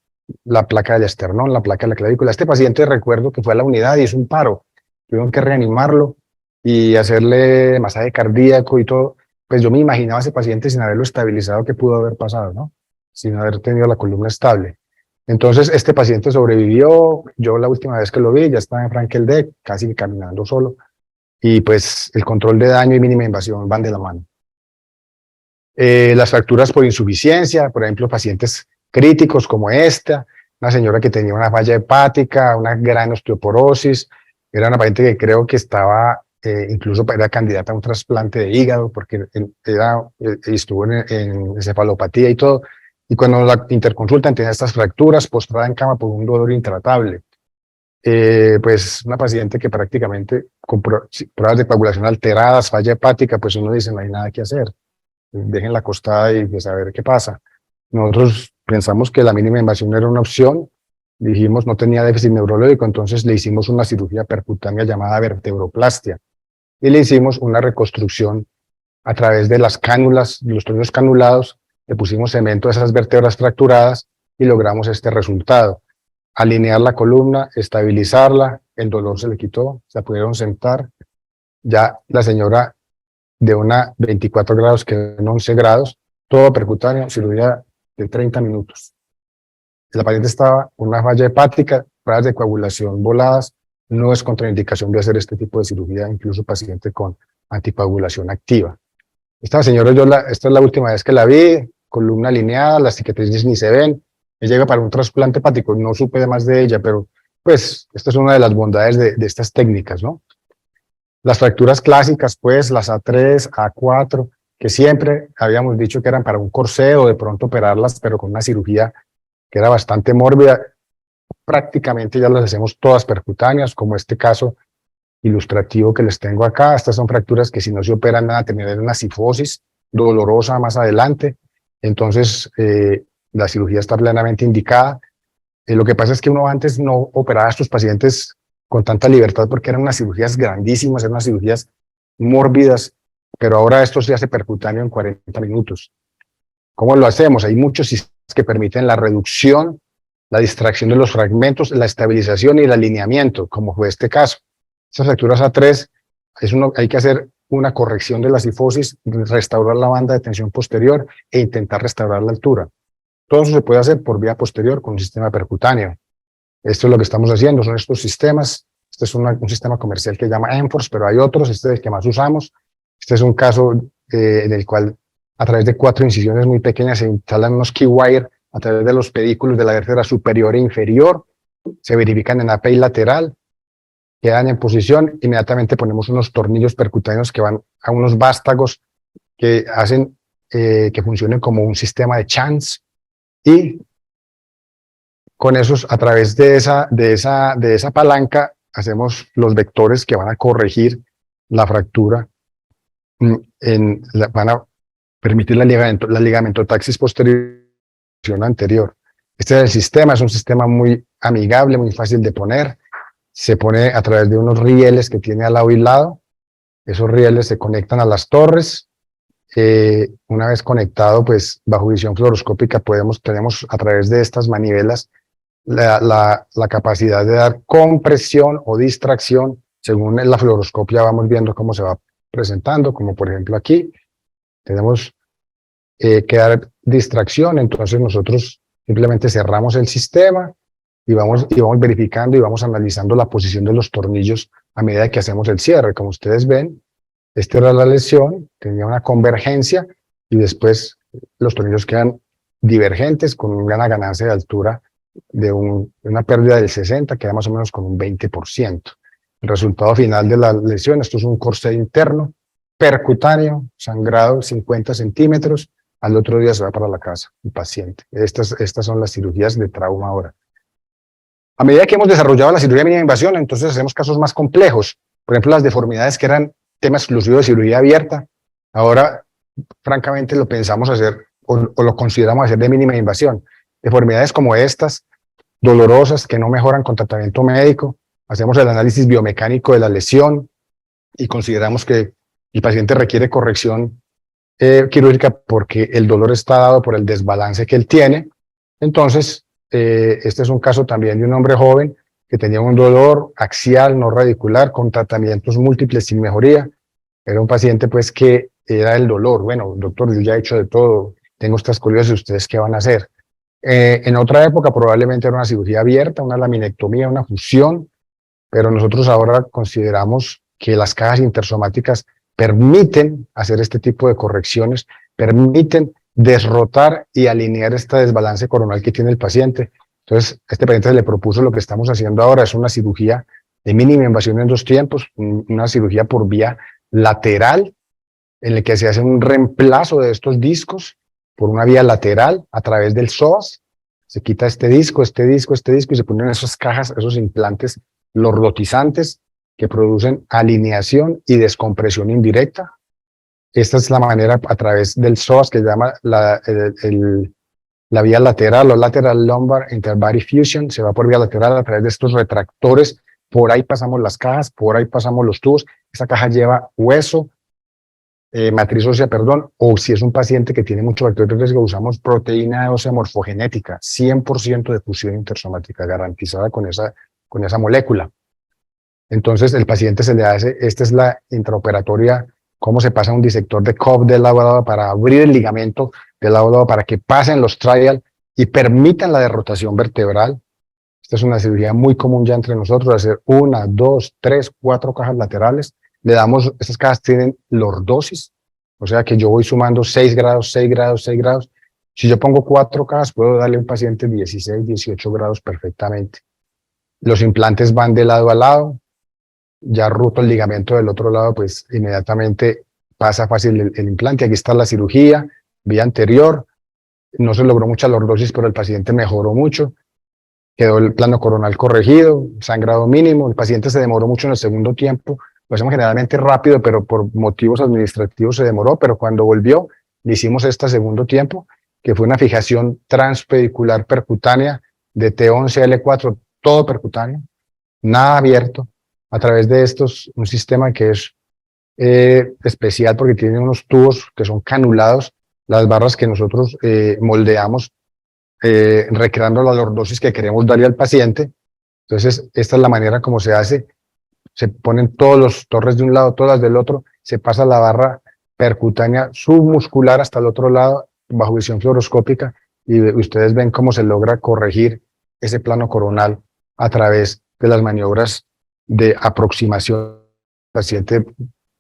placa del esternón, la placa de la clavícula. Este paciente recuerdo que fue a la unidad y hizo un paro. Tuvieron que reanimarlo y hacerle masaje cardíaco y todo. Pues yo me imaginaba a ese paciente sin haberlo estabilizado, que pudo haber pasado, ¿no? Sin haber tenido la columna estable. Entonces este paciente sobrevivió. Yo la última vez que lo vi ya estaba en Frankel-Deck, casi caminando solo. Y pues el control de daño y mínima invasión van de la mano. Las fracturas por insuficiencia, por ejemplo, pacientes críticos como esta, una señora que tenía una falla hepática, una gran osteoporosis, era una paciente que creo que estaba, incluso era candidata a un trasplante de hígado, porque estuvo en encefalopatía y todo, y cuando la interconsultan tenía estas fracturas, postrada en cama por un dolor intratable. Pues una paciente que prácticamente con pruebas de coagulación alteradas, falla hepática, pues uno dice no hay nada que hacer, déjenla acostada y pues a ver qué pasa. Nosotros pensamos que la mínima invasión era una opción, dijimos no tenía déficit neurológico, entonces le hicimos una cirugía percutánea llamada vertebroplastia y le hicimos una reconstrucción a través de las cánulas, de los tornillos canulados, le pusimos cemento a esas vértebras fracturadas y logramos este resultado. Alinear la columna, estabilizarla, el dolor se le quitó, se pudieron sentar. Ya la señora de una 24 grados quedó en 11 grados, todo percutáneo, cirugía de 30 minutos. La paciente estaba con una falla hepática, pruebas de coagulación voladas, no es contraindicación de hacer este tipo de cirugía, incluso paciente con anticoagulación activa. Esta señora, esta es la última vez que la vi, columna alineada, las cicatrices ni se ven. Ella llega para un trasplante hepático, no supe más de ella, pero pues esta es una de las bondades de estas técnicas, ¿no? Las fracturas clásicas, pues las A3, A4, que siempre habíamos dicho que eran para un corsé o de pronto operarlas, pero con una cirugía que era bastante mórbida, prácticamente ya las hacemos todas percutáneas, como este caso ilustrativo que les tengo acá. Estas son fracturas que si no se operan van a tener una cifosis, dolorosa más adelante. Entonces, la cirugía está plenamente indicada. Lo que pasa es que uno antes no operaba a estos pacientes con tanta libertad porque eran unas cirugías grandísimas, eran unas cirugías mórbidas, pero ahora esto se hace percutáneo en 40 minutos. ¿Cómo lo hacemos? Hay muchos sistemas que permiten la reducción, la distracción de los fragmentos, la estabilización y el alineamiento, como fue este caso. Estas fracturas A3, hay que hacer una corrección de la cifosis, restaurar la banda de tensión posterior e intentar restaurar la altura. Todo eso se puede hacer por vía posterior con un sistema percutáneo. Esto es lo que estamos haciendo, son estos sistemas. Este es un sistema comercial que se llama Enforce, pero hay otros, este es el que más usamos. Este es un caso en el cual a través de 4 incisiones muy pequeñas se instalan unos key wire a través de los pedículos de la vértebra superior e inferior, se verifican en API lateral, quedan en posición, inmediatamente ponemos unos tornillos percutáneos que van a unos vástagos que hacen que funcionen como un sistema de chance, y con esos, a través de esa palanca, hacemos los vectores que van a corregir la fractura, van a permitir la ligamentotaxis posterior anterior. Este es el sistema, es un sistema muy amigable, muy fácil de poner. Se pone a través de unos rieles que tiene al lado y lado. Esos rieles se conectan a las torres. Una vez conectado, pues bajo visión fluoroscópica tenemos a través de estas manivelas la capacidad de dar compresión o distracción. Según la fluoroscopia vamos viendo cómo se va presentando, como por ejemplo aquí tenemos que dar distracción. Entonces nosotros simplemente cerramos el sistema y vamos verificando y vamos analizando la posición de los tornillos a medida que hacemos el cierre. Como ustedes ven, esta era la lesión, tenía una convergencia y después los tornillos quedan divergentes con una ganancia de altura de una pérdida del 60%, queda más o menos con un 20%. El resultado final de la lesión, esto es un corsé interno, percutáneo, sangrado 50 centímetros, al otro día se va para la casa el paciente. Estas son las cirugías de trauma ahora. A medida que hemos desarrollado la cirugía de mínima invasión, entonces hacemos casos más complejos. Por ejemplo, las deformidades que eran tema exclusivo de cirugía abierta, ahora francamente lo pensamos hacer o lo consideramos hacer de mínima invasión. Deformidades como estas, dolorosas, que no mejoran con tratamiento médico, hacemos el análisis biomecánico de la lesión y consideramos que el paciente requiere corrección quirúrgica porque el dolor está dado por el desbalance que él tiene. Entonces, este es un caso también de un hombre joven que tenía un dolor axial, no radicular, con tratamientos múltiples sin mejoría. Era un paciente pues que era el dolor. Bueno, doctor, yo ya he hecho de todo, tengo estas escoliosis, ¿ustedes qué van a hacer? En otra época probablemente era una cirugía abierta, una laminectomía, una fusión, pero nosotros ahora consideramos que las cajas intersomáticas permiten hacer este tipo de correcciones, permiten desrotar y alinear este desbalance coronal que tiene el paciente. Entonces, a este paciente se le propuso lo que estamos haciendo ahora, es una cirugía de mínima invasión en 2 tiempos, una cirugía por vía lateral, en la que se hace un reemplazo de estos discos por una vía lateral a través del psoas. Se quita este disco y se ponen esas cajas, esos implantes lordotizantes que producen alineación y descompresión indirecta. Esta es la manera a través del psoas que se llama la vía lateral o lateral lumbar interbody fusion. Se va por vía lateral a través de estos retractores. Por ahí pasamos las cajas, por ahí pasamos los tubos. Esta caja lleva hueso, matriz ósea, perdón, o si es un paciente que tiene mucho factor de riesgo, usamos proteína ósea morfogenética, 100% de fusión intersomática garantizada con esa molécula. Entonces el paciente se le hace, esta es la intraoperatoria, cómo se pasa un disector de Cobb del lado a lado para abrir el ligamento del lado a lado para que pasen los trial y permitan la derrotación vertebral. Esta es una cirugía muy común ya entre nosotros, hacer 1, 2, 3, 4 cajas laterales. Le damos, estas cajas tienen lordosis, o sea que yo voy sumando 6 grados, 6 grados, 6 grados. Si yo pongo 4 cajas, puedo darle a un paciente 16, 18 grados perfectamente. Los implantes van de lado a lado, ya roto el ligamento del otro lado, pues inmediatamente pasa fácil el implante. Aquí está la cirugía, vía anterior, no se logró mucha lordosis, pero el paciente mejoró mucho. Quedó el plano coronal corregido, sangrado mínimo, el paciente se demoró mucho en el segundo tiempo. Lo hacemos generalmente rápido, pero por motivos administrativos se demoró, pero cuando volvió le hicimos este segundo tiempo, que fue una fijación transpedicular percutánea de T11 a L4, todo percutáneo, nada abierto, a través de estos, un sistema que es especial porque tiene unos tubos que son canulados, las barras que nosotros moldeamos, recreando la lordosis que queremos darle al paciente. Entonces, esta es la manera como se hace. Se ponen todos los torres de un lado, todas del otro, se pasa la barra percutánea submuscular hasta el otro lado bajo visión fluoroscópica y ustedes ven cómo se logra corregir ese plano coronal a través de las maniobras de aproximación del paciente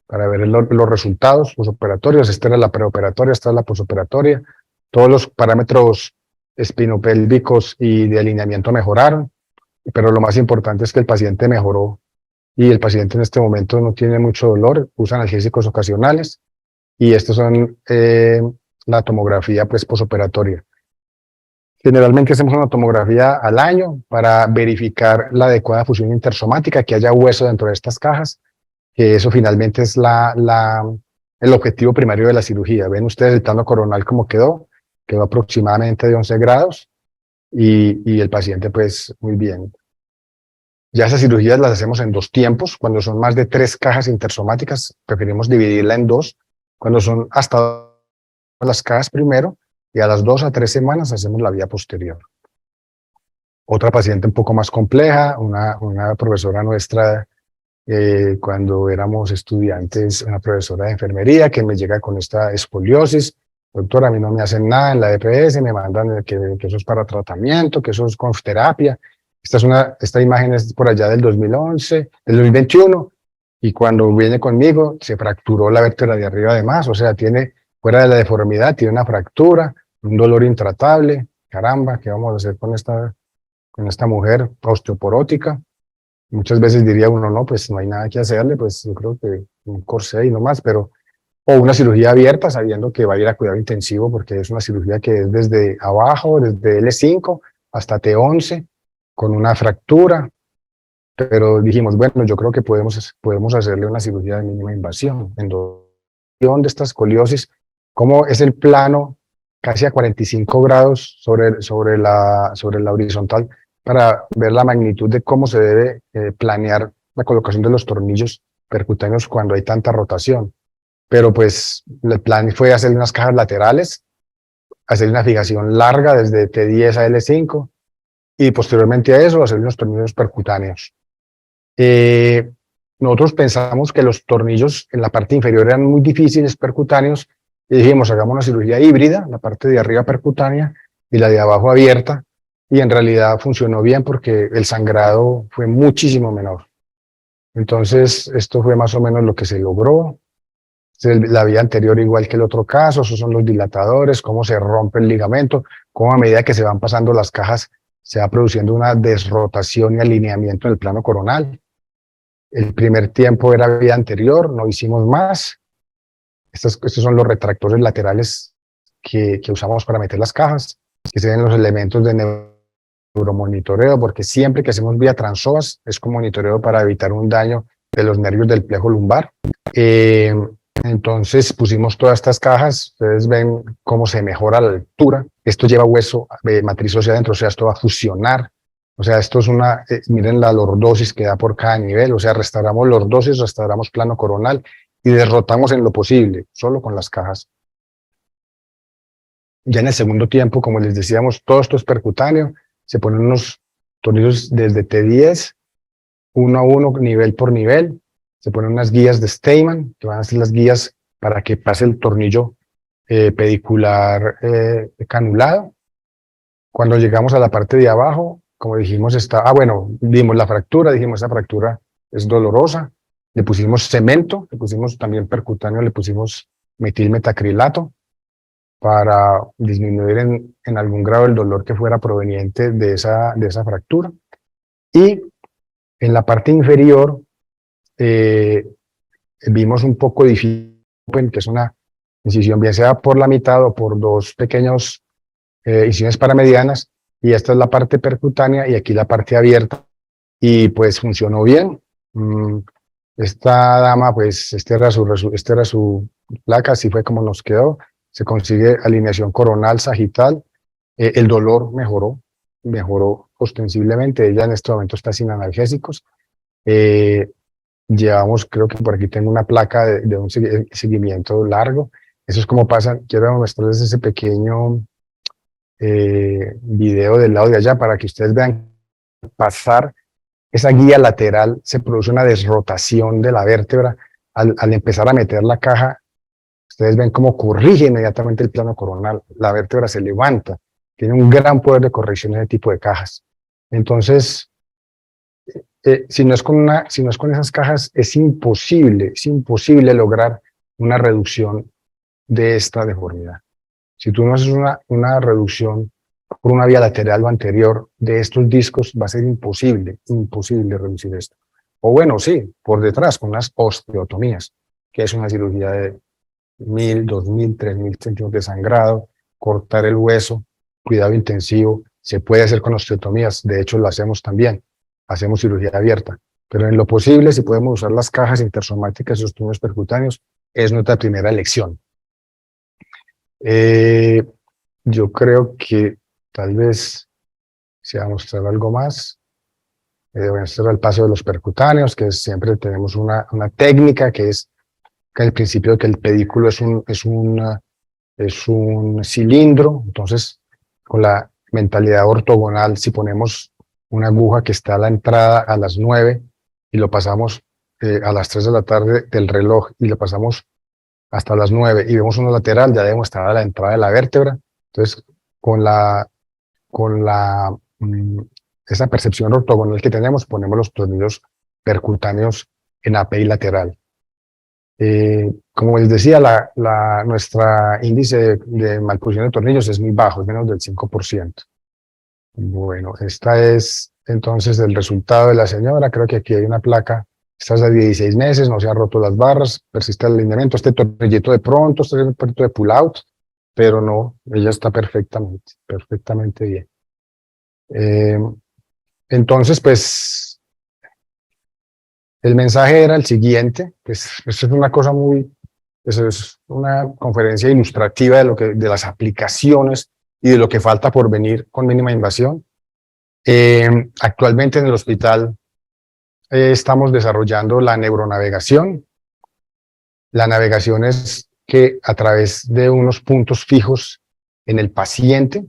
para ver los resultados posoperatorios. Esta era la preoperatoria, esta es la posoperatoria. Todos los parámetros espinopélvicos y de alineamiento mejoraron, pero lo más importante es que el paciente mejoró y el paciente en este momento no tiene mucho dolor, usa analgésicos ocasionales y estos son la tomografía pues posoperatoria. Generalmente hacemos una tomografía al año para verificar la adecuada fusión intersomática, que haya hueso dentro de estas cajas, que eso finalmente es el objetivo primario de la cirugía. Ven ustedes el plano coronal como quedó aproximadamente de 11 grados y el paciente pues muy bien. Ya esas cirugías las hacemos en 2 tiempos. Cuando son más de 3 cajas intersomáticas, preferimos dividirla en 2. Cuando son hasta las cajas primero, y a las 2 a 3 semanas hacemos la vía posterior. Otra paciente un poco más compleja, una profesora nuestra, cuando éramos estudiantes, una profesora de enfermería que me llega con esta escoliosis. Doctora, a mí no me hacen nada en la EPS, me mandan que eso es para tratamiento, que eso es con terapia. Esta imagen es por allá del 2011, del 2021, y cuando viene conmigo se fracturó la vértebra de arriba además, o sea, tiene, fuera de la deformidad, tiene una fractura, un dolor intratable. Caramba, ¿qué vamos a hacer con esta mujer osteoporótica? Muchas veces diría uno, no, pues no hay nada que hacerle, pues yo creo que un corsé y no más, pero o una cirugía abierta sabiendo que va a ir a cuidado intensivo porque es una cirugía que es desde abajo, desde L5 hasta T11, con una fractura, pero dijimos, bueno, yo creo que podemos hacerle una cirugía de mínima invasión, de esta escoliosis, cómo es el plano casi a 45 grados sobre la horizontal para ver la magnitud de cómo se debe planear la colocación de los tornillos percutáneos cuando hay tanta rotación. Pero pues el plan fue hacer unas cajas laterales, hacer una fijación larga desde T10 a L5 y posteriormente a eso hacer unos tornillos percutáneos. Nosotros pensamos que los tornillos en la parte inferior eran muy difíciles percutáneos y dijimos, hagamos una cirugía híbrida, la parte de arriba percutánea y la de abajo abierta, y en realidad funcionó bien porque el sangrado fue muchísimo menor. Entonces, esto fue más o menos lo que se logró. La vía anterior igual que el otro caso, esos son los dilatadores, cómo se rompe el ligamento, cómo a medida que se van pasando las cajas se va produciendo una desrotación y alineamiento en el plano coronal. El primer tiempo era vía anterior, no hicimos más. Estos son los retractores laterales que usamos para meter las cajas, que se ven los elementos de neuromonitoreo, porque siempre que hacemos vía transpsoas es con monitoreo para evitar un daño de los nervios del plejo lumbar. Entonces pusimos todas estas cajas, ustedes ven cómo se mejora la altura, esto lleva hueso, matriz ósea adentro, o sea, esto va a fusionar, o sea, esto es miren la lordosis que da por cada nivel, o sea, restauramos lordosis, restauramos plano coronal y derrotamos en lo posible, solo con las cajas. Ya en el segundo tiempo, como les decíamos, todo esto es percutáneo, se ponen unos tornillos desde T10, uno a uno, nivel por nivel, se ponen unas guías de Steinmann, que van a ser las guías para que pase el tornillo pedicular canulado. Cuando llegamos a la parte de abajo, como dijimos, vimos la fractura, dijimos esa fractura es dolorosa, le pusimos cemento, le pusimos también percutáneo, le pusimos metilmetacrilato para disminuir en algún grado el dolor que fuera proveniente de esa fractura. Y en la parte inferior vimos un poco difícil, que es una incisión bien sea por la mitad o por 2 pequeñas incisiones paramedianas, y esta es la parte percutánea y aquí la parte abierta, y pues funcionó bien. Esta dama, pues este era su placa, así fue como nos quedó. se consigue alineación coronal, sagital, el dolor mejoró ostensiblemente. Ella en este momento está sin analgésicos. Llevamos, creo que por aquí tengo una placa de un seguimiento largo. Eso es como pasa. Quiero mostrarles ese pequeño video del lado de allá para que ustedes vean pasar esa guía lateral. Se produce una desrotación de la vértebra al empezar a meter la caja. Ustedes ven cómo corrige inmediatamente el plano coronal. La vértebra se levanta. Tiene un gran poder de corrección en ese tipo de cajas. Entonces, si no es con esas cajas, es imposible lograr una reducción de esta deformidad. Si tú no haces una reducción por una vía lateral o anterior de estos discos, va a ser imposible reducir esto. O bueno, sí, por detrás, con las osteotomías, que es una cirugía de 1000, 2000, 3000 centímetros de sangrado, cortar el hueso, cuidado intensivo. Se puede hacer con osteotomías, de hecho lo hacemos también, hacemos cirugía abierta, pero en lo posible, si podemos usar las cajas intersomáticas y los túneles percutáneos, es nuestra primera elección. Yo creo que tal vez se va a mostrar algo más. Voy a mostrar el paso de los percutáneos, que siempre tenemos una técnica que es que al principio que el pedículo es un cilindro. Entonces con la mentalidad ortogonal, si ponemos una aguja que está a la entrada a las 9 y lo pasamos a las 3 de la tarde del reloj y lo pasamos hasta las 9 y vemos uno lateral, ya debemos estar a la entrada de la vértebra. Entonces esa percepción ortogonal que tenemos, ponemos los tornillos percutáneos en API lateral. Como les decía, nuestra índice de malposición de tornillos es muy bajo, es menos del 5%. Bueno, esta es entonces el resultado de la señora. Creo que aquí hay una placa. Esta es de 16 meses, no se han roto las barras, persiste el alineamiento. Este tornillito de pronto, este es un poquito de pull out, pero no, ella está perfectamente bien. Entonces, pues, el mensaje era el siguiente, pues, esto es una cosa eso es una conferencia ilustrativa de las aplicaciones y de lo que falta por venir con mínima invasión. Actualmente en el hospital estamos desarrollando la neuronavegación. La navegación es que a través de unos puntos fijos en el paciente,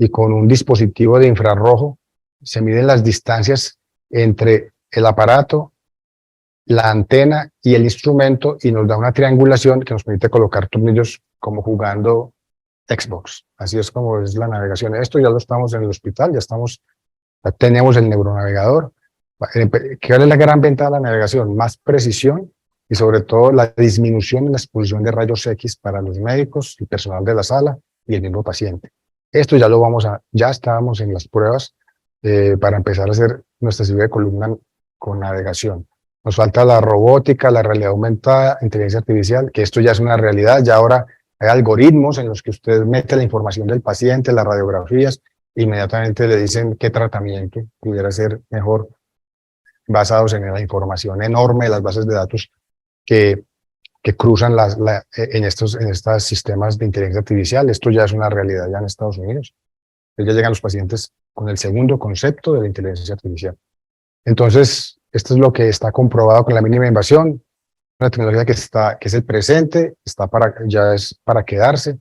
y con un dispositivo de infrarrojo, se miden las distancias entre el aparato, la antena y el instrumento, y nos da una triangulación que nos permite colocar tornillos como jugando Xbox. Así es como es la navegación. Esto ya lo estamos en el hospital, ya tenemos el neuronavegador. ¿Cuál es la gran ventaja de la navegación? Más precisión y sobre todo la disminución en la exposición de rayos X para los médicos, el personal de la sala y el mismo paciente. Esto ya estábamos en las pruebas para empezar a hacer nuestra cirugía de columna con navegación. Nos falta la robótica, la realidad aumentada, inteligencia artificial, que esto ya es una realidad. Ya ahora hay algoritmos en los que usted mete la información del paciente, las radiografías, inmediatamente le dicen qué tratamiento pudiera ser mejor, basados en la información enorme de las bases de datos que cruzan en estos sistemas de inteligencia artificial. Esto ya es una realidad ya en Estados Unidos. Ya llegan los pacientes con el segundo concepto de la inteligencia artificial. Entonces, esto es lo que está comprobado con la mínima invasión, una tecnología que es el presente, ya es para quedarse,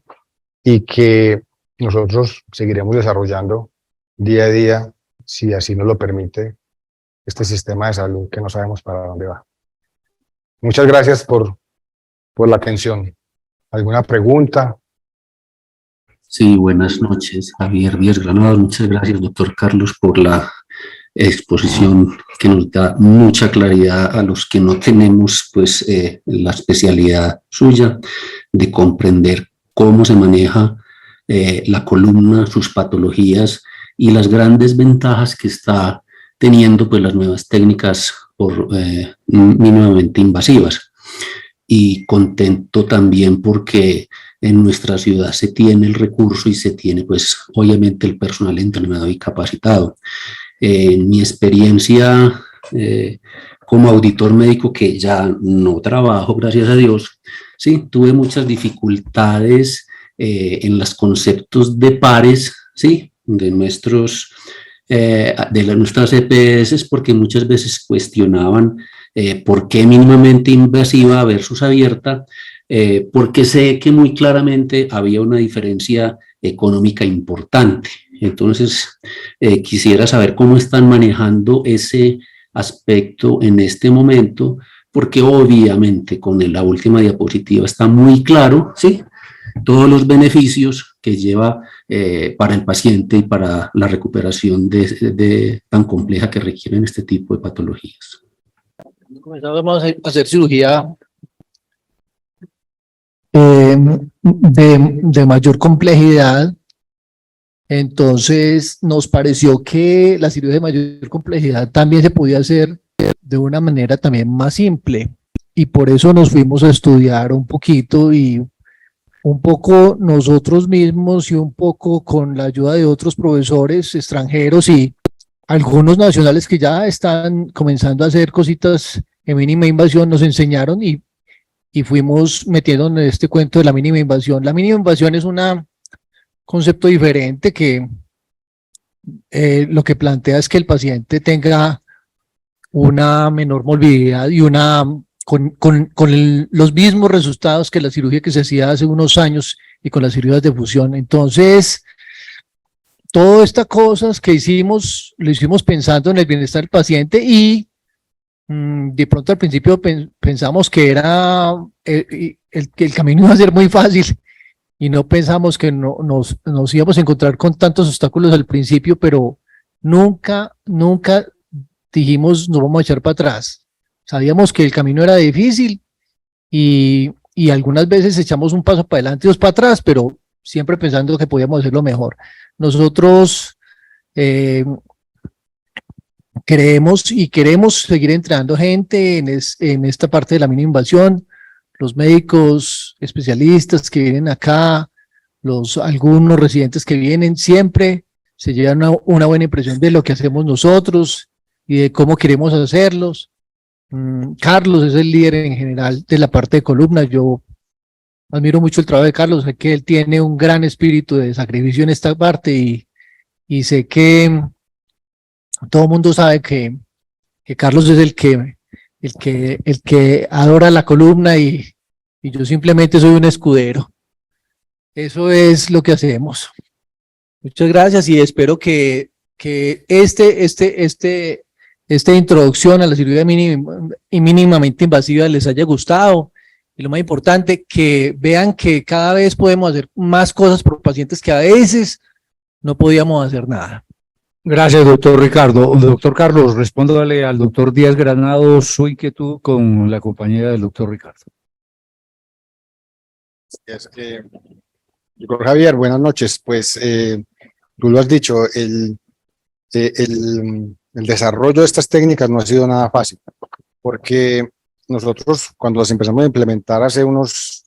y que nosotros seguiremos desarrollando día a día, si así nos lo permite este sistema de salud que no sabemos para dónde va. Muchas gracias por la atención. ¿Alguna pregunta? Sí, buenas noches, Javier Díaz Granados. Muchas gracias, doctor Carlos, por la exposición que nos da mucha claridad a los que no tenemos pues la especialidad suya de comprender cómo se maneja la columna, sus patologías y las grandes ventajas que está teniendo pues las nuevas técnicas mínimamente invasivas. Y contento también porque en nuestra ciudad se tiene el recurso y se tiene pues obviamente el personal entrenado y capacitado. En mi experiencia como auditor médico, que ya no trabajo, gracias a Dios, ¿sí? Tuve muchas dificultades en los conceptos de pares, ¿sí? De nuestras EPS, porque muchas veces cuestionaban por qué mínimamente invasiva versus abierta, porque sé que muy claramente había una diferencia económica importante. Entonces, quisiera saber cómo están manejando ese aspecto en este momento, porque obviamente con la última diapositiva está muy claro, ¿sí? Todos los beneficios que lleva para el paciente y para la recuperación tan compleja que requieren este tipo de patologías. Comenzamos a hacer cirugía de mayor complejidad, entonces nos pareció que la cirugía de mayor complejidad también se podía hacer de una manera también más simple, y por eso nos fuimos a estudiar un poquito y un poco nosotros mismos y un poco con la ayuda de otros profesores extranjeros y algunos nacionales que ya están comenzando a hacer cositas en mínima invasión, nos enseñaron y fuimos metiendo en este cuento de la mínima invasión. La mínima invasión es un concepto diferente que lo que plantea es que el paciente tenga una menor movilidad y con los mismos resultados que la cirugía que se hacía hace unos años y con las cirugías de fusión. Entonces, todas estas cosas que hicimos, lo hicimos pensando en el bienestar del paciente y de pronto al principio pensamos que era el camino iba a ser muy fácil y no pensamos que nos íbamos a encontrar con tantos obstáculos al principio, pero nunca dijimos nos vamos a echar para atrás. Sabíamos que el camino era difícil y algunas veces echamos un paso para adelante y dos para atrás, pero siempre pensando que podíamos hacerlo mejor. Nosotros creemos y queremos seguir entrenando gente en esta parte de la mínima invasión, los médicos especialistas que vienen acá, algunos residentes que vienen, siempre se llevan una buena impresión de lo que hacemos nosotros y de cómo queremos hacerlos. Carlos es el líder en general de la parte de columna. Yo admiro mucho el trabajo de Carlos, sé que él tiene un gran espíritu de sacrificio en esta parte y sé que todo el mundo sabe que Carlos es el que adora la columna y yo simplemente soy un escudero. Eso es lo que hacemos. Muchas gracias y espero que esta introducción a la cirugía mínimamente invasiva les haya gustado y lo más importante, que vean que cada vez podemos hacer más cosas por pacientes que a veces no podíamos hacer nada. Gracias, doctor Ricardo. Doctor Carlos, respóndale al doctor Díaz Granado su inquietud con la compañía del doctor Ricardo. Doctor Javier, buenas noches. Pues tú lo has dicho, el desarrollo de estas técnicas no ha sido nada fácil, porque nosotros cuando las empezamos a implementar hace unos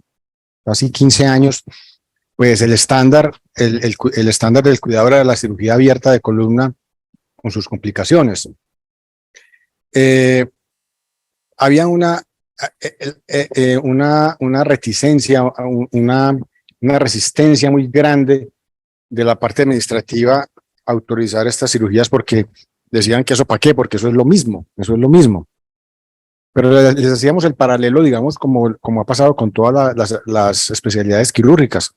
casi 15 años, pues el estándar del cuidado era la cirugía abierta de columna con sus complicaciones. Había una reticencia, una resistencia muy grande de la parte administrativa a autorizar estas cirugías porque decían que eso para qué, porque eso es lo mismo. Pero les hacíamos el paralelo, digamos, como ha pasado con todas las especialidades quirúrgicas.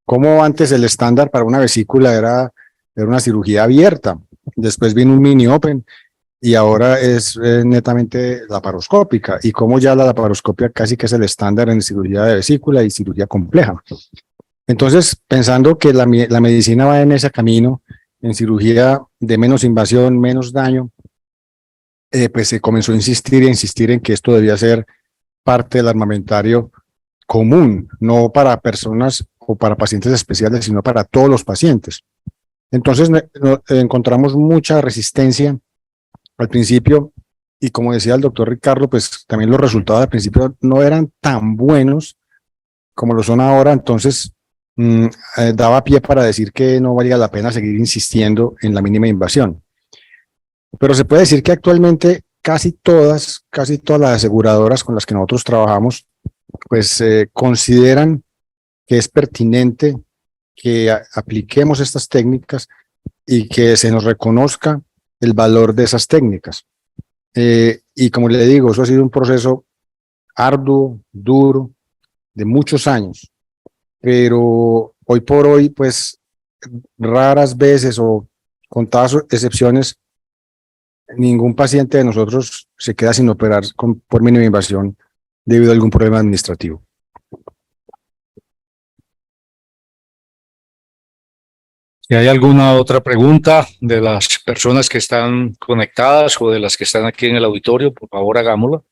Como antes el estándar para una vesícula era una cirugía abierta, después vino un mini open y ahora es netamente laparoscópica, y como ya la laparoscopia casi que es el estándar en cirugía de vesícula y cirugía compleja. Entonces, pensando que la medicina va en ese camino, en cirugía de menos invasión, menos daño, pues se comenzó a insistir en que esto debía ser parte del armamentario común, no para personas o para pacientes especiales, sino para todos los pacientes. Entonces encontramos mucha resistencia al principio, y como decía el doctor Ricardo, pues también los resultados al principio no eran tan buenos como lo son ahora. Entonces daba pie para decir que no valía la pena seguir insistiendo en la mínima invasión. Pero se puede decir que actualmente casi todas las aseguradoras con las que nosotros trabajamos pues consideran que es pertinente que apliquemos estas técnicas y que se nos reconozca el valor de esas técnicas. Y como le digo, eso ha sido un proceso arduo, duro, de muchos años, pero hoy por hoy, pues raras veces o contadas excepciones, ningún paciente de nosotros se queda sin operar por mínima invasión debido a algún problema administrativo. Si hay alguna otra pregunta de las personas que están conectadas o de las que están aquí en el auditorio, por favor hagámosla.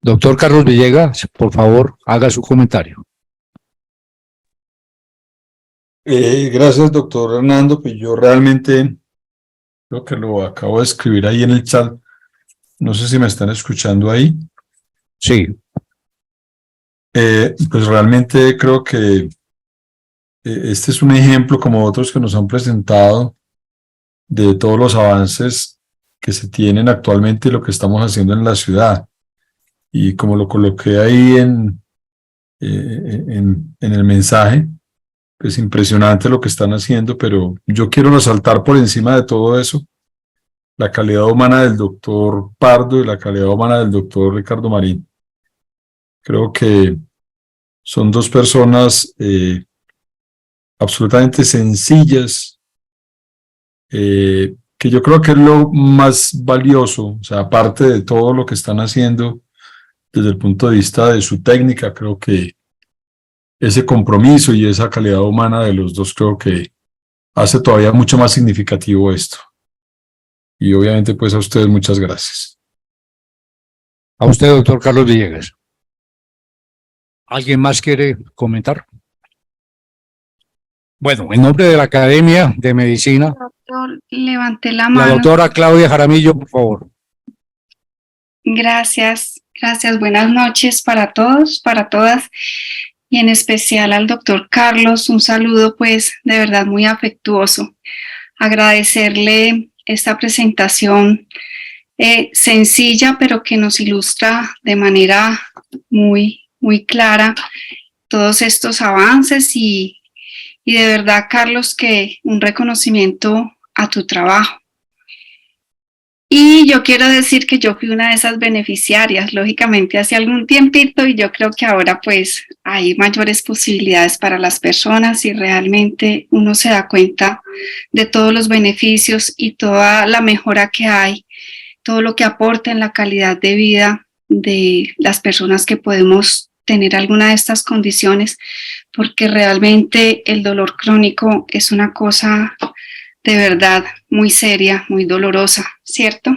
Doctor Carlos Villegas, por favor, haga su comentario. Gracias, doctor Hernando. Pues yo realmente creo que lo acabo de escribir ahí en el chat. No sé si me están escuchando ahí. Sí. Pues realmente creo que este es un ejemplo, como otros que nos han presentado, de todos los avances que se tienen actualmente y lo que estamos haciendo en la ciudad. Y como lo coloqué ahí en el mensaje, pues impresionante lo que están haciendo, pero yo quiero resaltar por encima de todo eso la calidad humana del doctor Pardo y la calidad humana del doctor Ricardo Marín. Creo que son dos personas absolutamente sencillas, que yo creo que es lo más valioso, o sea, aparte de todo lo que están haciendo desde el punto de vista de su técnica, creo que ese compromiso y esa calidad humana de los dos creo que hace todavía mucho más significativo esto. Y obviamente pues a ustedes muchas gracias. A usted, doctor Carlos Villegas. ¿Alguien más quiere comentar? Bueno, en nombre de la Academia de Medicina, Doctor, levanté la la mano. doctora Claudia Jaramillo, por favor. Gracias, gracias. Buenas noches para todos, para todas, y en especial al doctor Carlos. Un saludo, pues, de verdad muy afectuoso. Agradecerle esta presentación sencilla, pero que nos ilustra de manera muy, muy clara todos estos avances y de verdad, Carlos, que un reconocimiento a tu trabajo. Y yo quiero decir que yo fui una de esas beneficiarias, lógicamente, hace algún tiempito, y yo creo que ahora pues hay mayores posibilidades para las personas y realmente uno se da cuenta de todos los beneficios y toda la mejora que hay, todo lo que aporta en la calidad de vida de las personas que podemos tener alguna de estas condiciones, porque realmente el dolor crónico es una cosa de verdad muy seria, muy dolorosa, ¿cierto?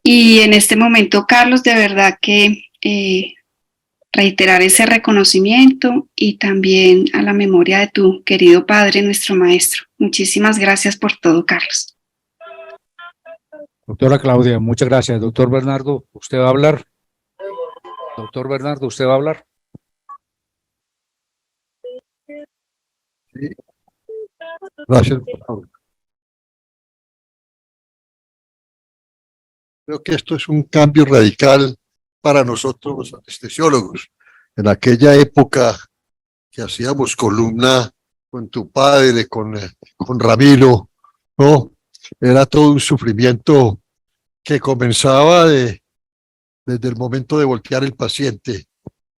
Y en este momento, Carlos, de verdad que reiterar ese reconocimiento y también a la memoria de tu querido padre, nuestro maestro. Muchísimas gracias por todo, Carlos. Doctora Claudia, muchas gracias. Doctor Bernardo, ¿usted va a hablar? Doctor Bernardo, ¿usted va a hablar? Sí. Gracias. Creo que esto es un cambio radical para nosotros los anestesiólogos. En aquella época que hacíamos columna con tu padre, con Ramiro, ¿no? Era todo un sufrimiento que comenzaba desde el momento de voltear el paciente,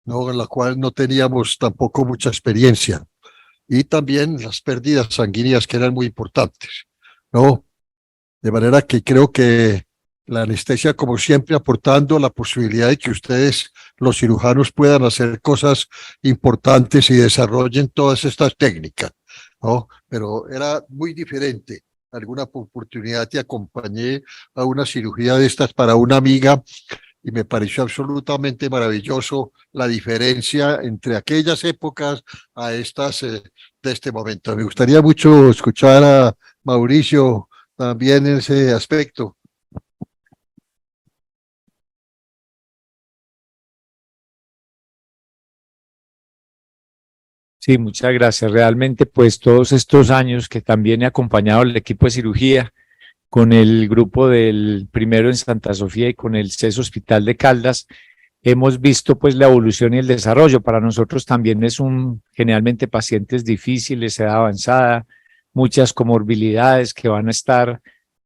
¿no? En la cual no teníamos tampoco mucha experiencia. Y también las pérdidas sanguíneas que eran muy importantes, ¿no? De manera que creo que la anestesia, como siempre, aportando la posibilidad de que ustedes, los cirujanos, puedan hacer cosas importantes y desarrollen todas estas técnicas, ¿no? Pero era muy diferente. Alguna oportunidad te acompañé a una cirugía de estas para una amiga y me pareció absolutamente maravilloso la diferencia entre aquellas épocas a estas de este momento. Me gustaría mucho escuchar a Mauricio también en ese aspecto. Sí, muchas gracias. Realmente, pues todos estos años que también he acompañado al equipo de cirugía con el grupo del primero en Santa Sofía y con el CES Hospital de Caldas, hemos visto pues la evolución y el desarrollo. Para nosotros también es generalmente pacientes difíciles, edad avanzada, muchas comorbilidades que van a estar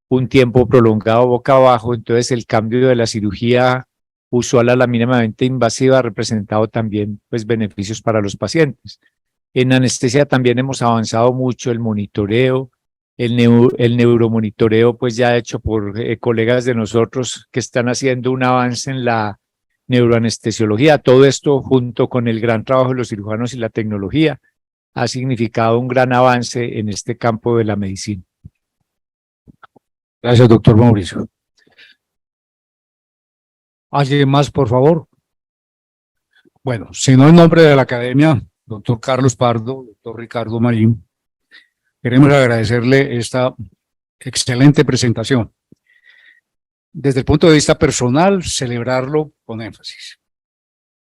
un tiempo prolongado boca abajo. Entonces el cambio de la cirugía usual a la mínimamente invasiva ha representado también pues beneficios para los pacientes. En anestesia también hemos avanzado mucho el monitoreo, el neuromonitoreo pues ya hecho por colegas de nosotros que están haciendo un avance en la neuroanestesiología. Todo esto junto con el gran trabajo de los cirujanos y la tecnología ha significado un gran avance en este campo de la medicina. Gracias, doctor Mauricio. ¿Alguien más, por favor? Bueno, si no en nombre de la academia, doctor Carlos Pardo, doctor Ricardo Marín, queremos agradecerle esta excelente presentación. Desde el punto de vista personal, celebrarlo con énfasis.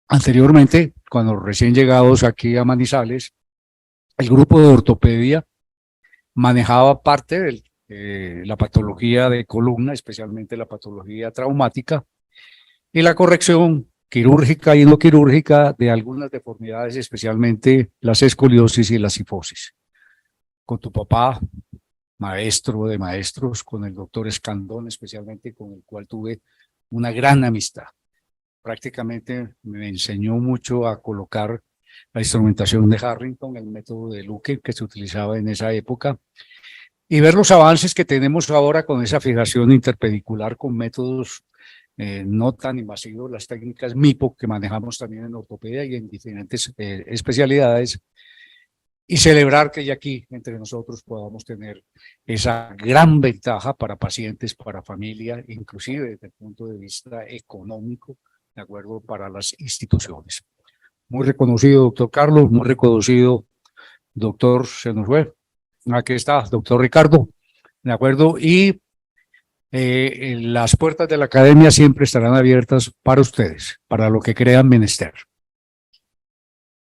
Anteriormente, cuando recién llegados aquí a Manizales, el grupo de ortopedia manejaba parte de la patología de columna, especialmente la patología traumática, y la corrección quirúrgica y no quirúrgica de algunas deformidades, especialmente las escoliosis y la cifosis. Con tu papá, maestro de maestros, con el doctor Escandón, especialmente con el cual tuve una gran amistad. Prácticamente me enseñó mucho a colocar la instrumentación de Harrington, el método de Luque que se utilizaba en esa época, y ver los avances que tenemos ahora con esa fijación interpedicular con métodos no tan invasivos, las técnicas MIPO que manejamos también en ortopedia y en diferentes especialidades, y celebrar que ya aquí entre nosotros podamos tener esa gran ventaja para pacientes, para familia, inclusive desde el punto de vista económico, de acuerdo, para las instituciones. Muy reconocido, doctor Carlos, muy reconocido, doctor, se nos fue, aquí está, doctor Ricardo, de acuerdo, y las puertas de la academia siempre estarán abiertas para ustedes, para lo que crean menester.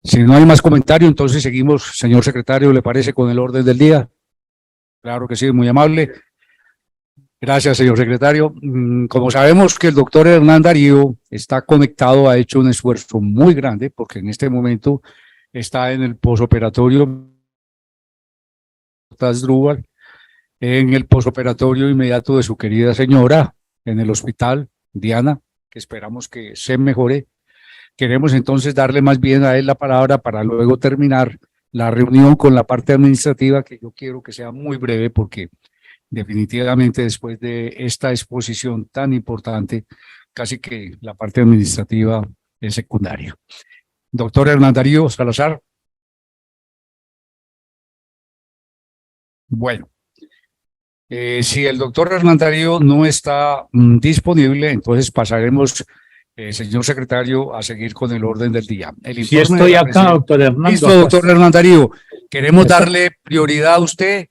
Si no hay más comentario, entonces seguimos, señor secretario, ¿le parece con el orden del día? Claro que sí, muy amable. Gracias, señor secretario. Como sabemos que el doctor Hernán Darío está conectado, ha hecho un esfuerzo muy grande, porque en este momento está en el posoperatorio Asdrúbal, en el posoperatorio inmediato de su querida señora, en el hospital Diana, que esperamos que se mejore. Queremos entonces darle más bien a él la palabra para luego terminar la reunión con la parte administrativa, que yo quiero que sea muy breve porque definitivamente después de esta exposición tan importante, casi que la parte administrativa es secundaria. Doctor Hernán Darío Salazar. Bueno, si el doctor Hernán Darío no está disponible, entonces pasaremos, señor secretario, a seguir con el orden del día. Sí, estoy acá, doctor Hernán. Listo, doctor Hernán Darío. Queremos darle prioridad a usted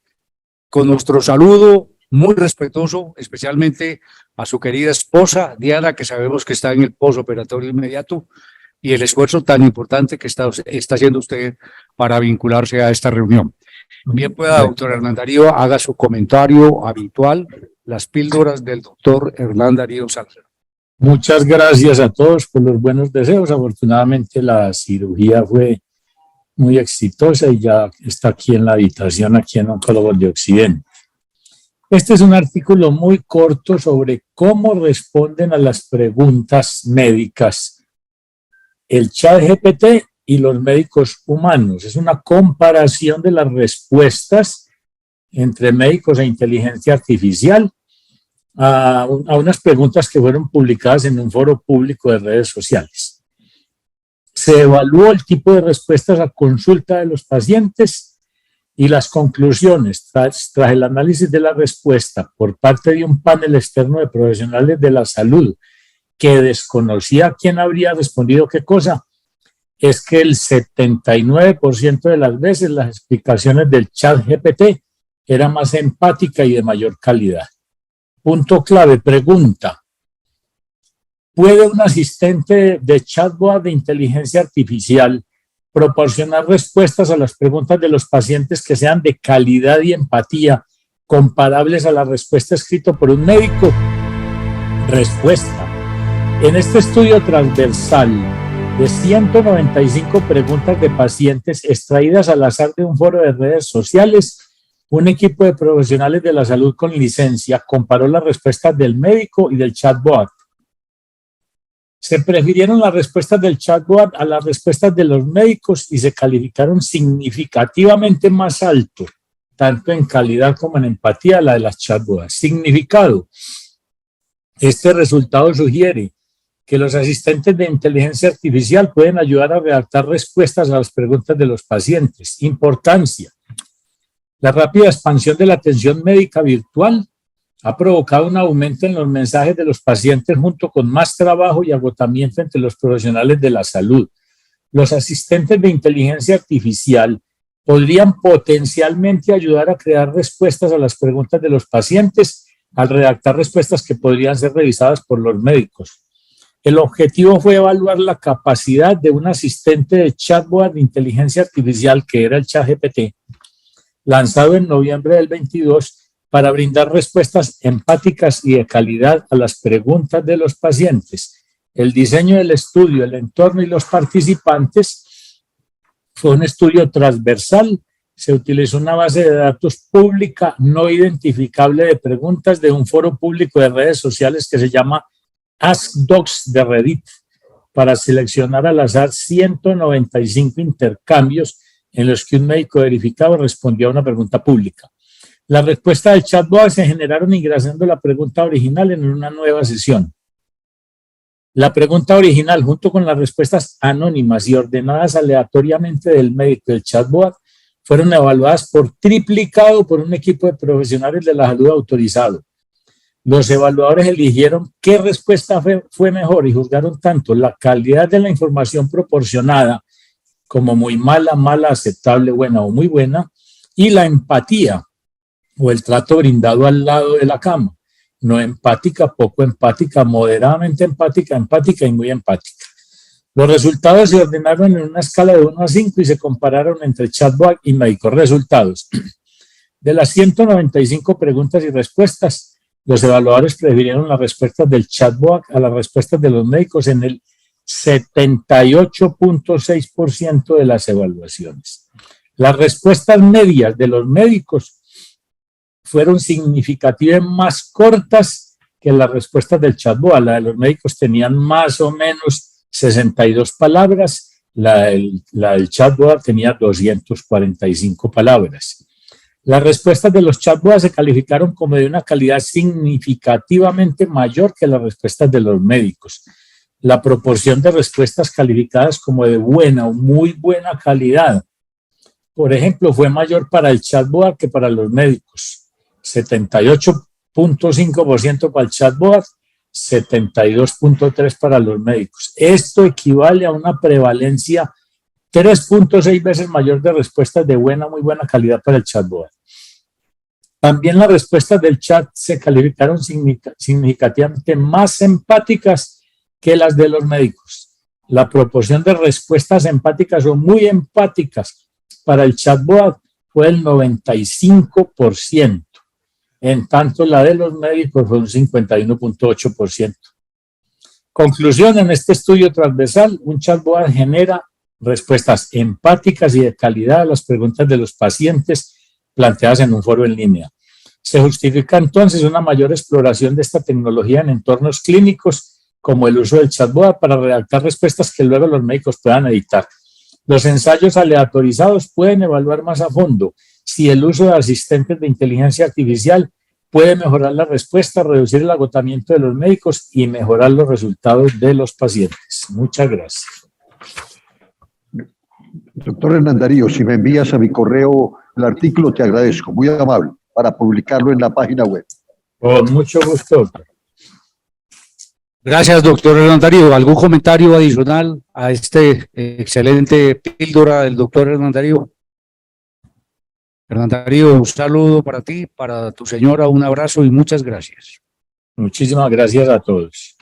con nuestro saludo muy respetuoso, especialmente a su querida esposa, Diana, que sabemos que está en el posoperatorio inmediato, y el esfuerzo tan importante que está haciendo usted para vincularse a esta reunión. Bien pueda, doctor Hernán Darío, haga su comentario habitual, las píldoras del doctor Hernán Darío Salazar. Muchas gracias a todos por los buenos deseos. Afortunadamente la cirugía fue muy exitosa y ya está aquí en la habitación, aquí en Oncólogos de Occidente. Este es un artículo muy corto sobre cómo responden a las preguntas médicas el ChatGPT y los médicos humanos. Es una comparación de las respuestas entre médicos e inteligencia artificial a unas preguntas que fueron publicadas en un foro público de redes sociales. Se evaluó el tipo de respuestas a consulta de los pacientes y las conclusiones tras el análisis de la respuesta por parte de un panel externo de profesionales de la salud que desconocía quién habría respondido qué cosa, es que el 79% de las veces las explicaciones del ChatGPT eran más empática y de mayor calidad. Punto clave, pregunta. ¿Puede un asistente de chatbot de inteligencia artificial proporcionar respuestas a las preguntas de los pacientes que sean de calidad y empatía comparables a la respuesta escrita por un médico? Respuesta. En este estudio transversal de 195 preguntas de pacientes extraídas al azar de un foro de redes sociales, un equipo de profesionales de la salud con licencia comparó las respuestas del médico y del chatbot. Se prefirieron las respuestas del chatbot a las respuestas de los médicos y se calificaron significativamente más alto, tanto en calidad como en empatía, la de las chatbots. Significado. Este resultado sugiere que los asistentes de inteligencia artificial pueden ayudar a redactar respuestas a las preguntas de los pacientes. Importancia. La rápida expansión de la atención médica virtual ha provocado un aumento en los mensajes de los pacientes junto con más trabajo y agotamiento entre los profesionales de la salud. Los asistentes de inteligencia artificial podrían potencialmente ayudar a crear respuestas a las preguntas de los pacientes al redactar respuestas que podrían ser revisadas por los médicos. El objetivo fue evaluar la capacidad de un asistente de chatbot de inteligencia artificial, que era el ChatGPT, lanzado en noviembre del 22, para brindar respuestas empáticas y de calidad a las preguntas de los pacientes. El diseño del estudio, el entorno y los participantes fue un estudio transversal. Se utilizó una base de datos pública no identificable de preguntas de un foro público de redes sociales que se llama AskDocs de Reddit para seleccionar al azar 195 intercambios en los que un médico verificado respondió a una pregunta pública. Las respuestas del chatbot se generaron ingresando la pregunta original en una nueva sesión. La pregunta original, junto con las respuestas anónimas y ordenadas aleatoriamente del médico y del chatbot, fueron evaluadas por triplicado por un equipo de profesionales de la salud autorizado. Los evaluadores eligieron qué respuesta fue mejor y juzgaron tanto la calidad de la información proporcionada como muy mala, mala, aceptable, buena o muy buena, y la empatía o el trato brindado al lado de la cama. No empática, poco empática, moderadamente empática, empática y muy empática. Los resultados se ordenaron en una escala de 1 a 5 y se compararon entre chatbot y médicos. Resultados. De las 195 preguntas y respuestas, los evaluadores prefirieron las respuestas del chatbot a las respuestas de los médicos en el 78.6% de las evaluaciones. Las respuestas medias de los médicos fueron significativamente más cortas que las respuestas del chatbot. La de los médicos tenían más o menos 62 palabras, la del chatbot tenía 245 palabras. Las respuestas de los chatbots se calificaron como de una calidad significativamente mayor que las respuestas de los médicos. La proporción de respuestas calificadas como de buena o muy buena calidad, por ejemplo, fue mayor para el chatbot que para los médicos. 78.5% para el chatbot, 72.3% para los médicos. Esto equivale a una prevalencia 3.6 veces mayor de respuestas de buena o muy buena calidad para el chatbot. También las respuestas del chat se calificaron significativamente más empáticas que las de los médicos. La proporción de respuestas empáticas o muy empáticas para el chatbot fue el 95%. En tanto, la de los médicos fue un 51.8%. Conclusión: en este estudio transversal, un chatbot genera respuestas empáticas y de calidad a las preguntas de los pacientes planteadas en un foro en línea. Se justifica entonces una mayor exploración de esta tecnología en entornos clínicos, como el uso del chatbot para redactar respuestas que luego los médicos puedan editar. Los ensayos aleatorizados pueden evaluar más a fondo si el uso de asistentes de inteligencia artificial puede mejorar la respuesta, reducir el agotamiento de los médicos y mejorar los resultados de los pacientes. Muchas gracias. Doctor Hernán Darío, si me envías a mi correo el artículo, te agradezco, muy amable, para publicarlo en la página web. Con mucho gusto. Gracias, doctor Hernán Darío. ¿Algún comentario adicional a este excelente píldora del doctor Hernán Darío? Hernán Darío, un saludo para ti, para tu señora, un abrazo y muchas gracias. Muchísimas gracias a todos.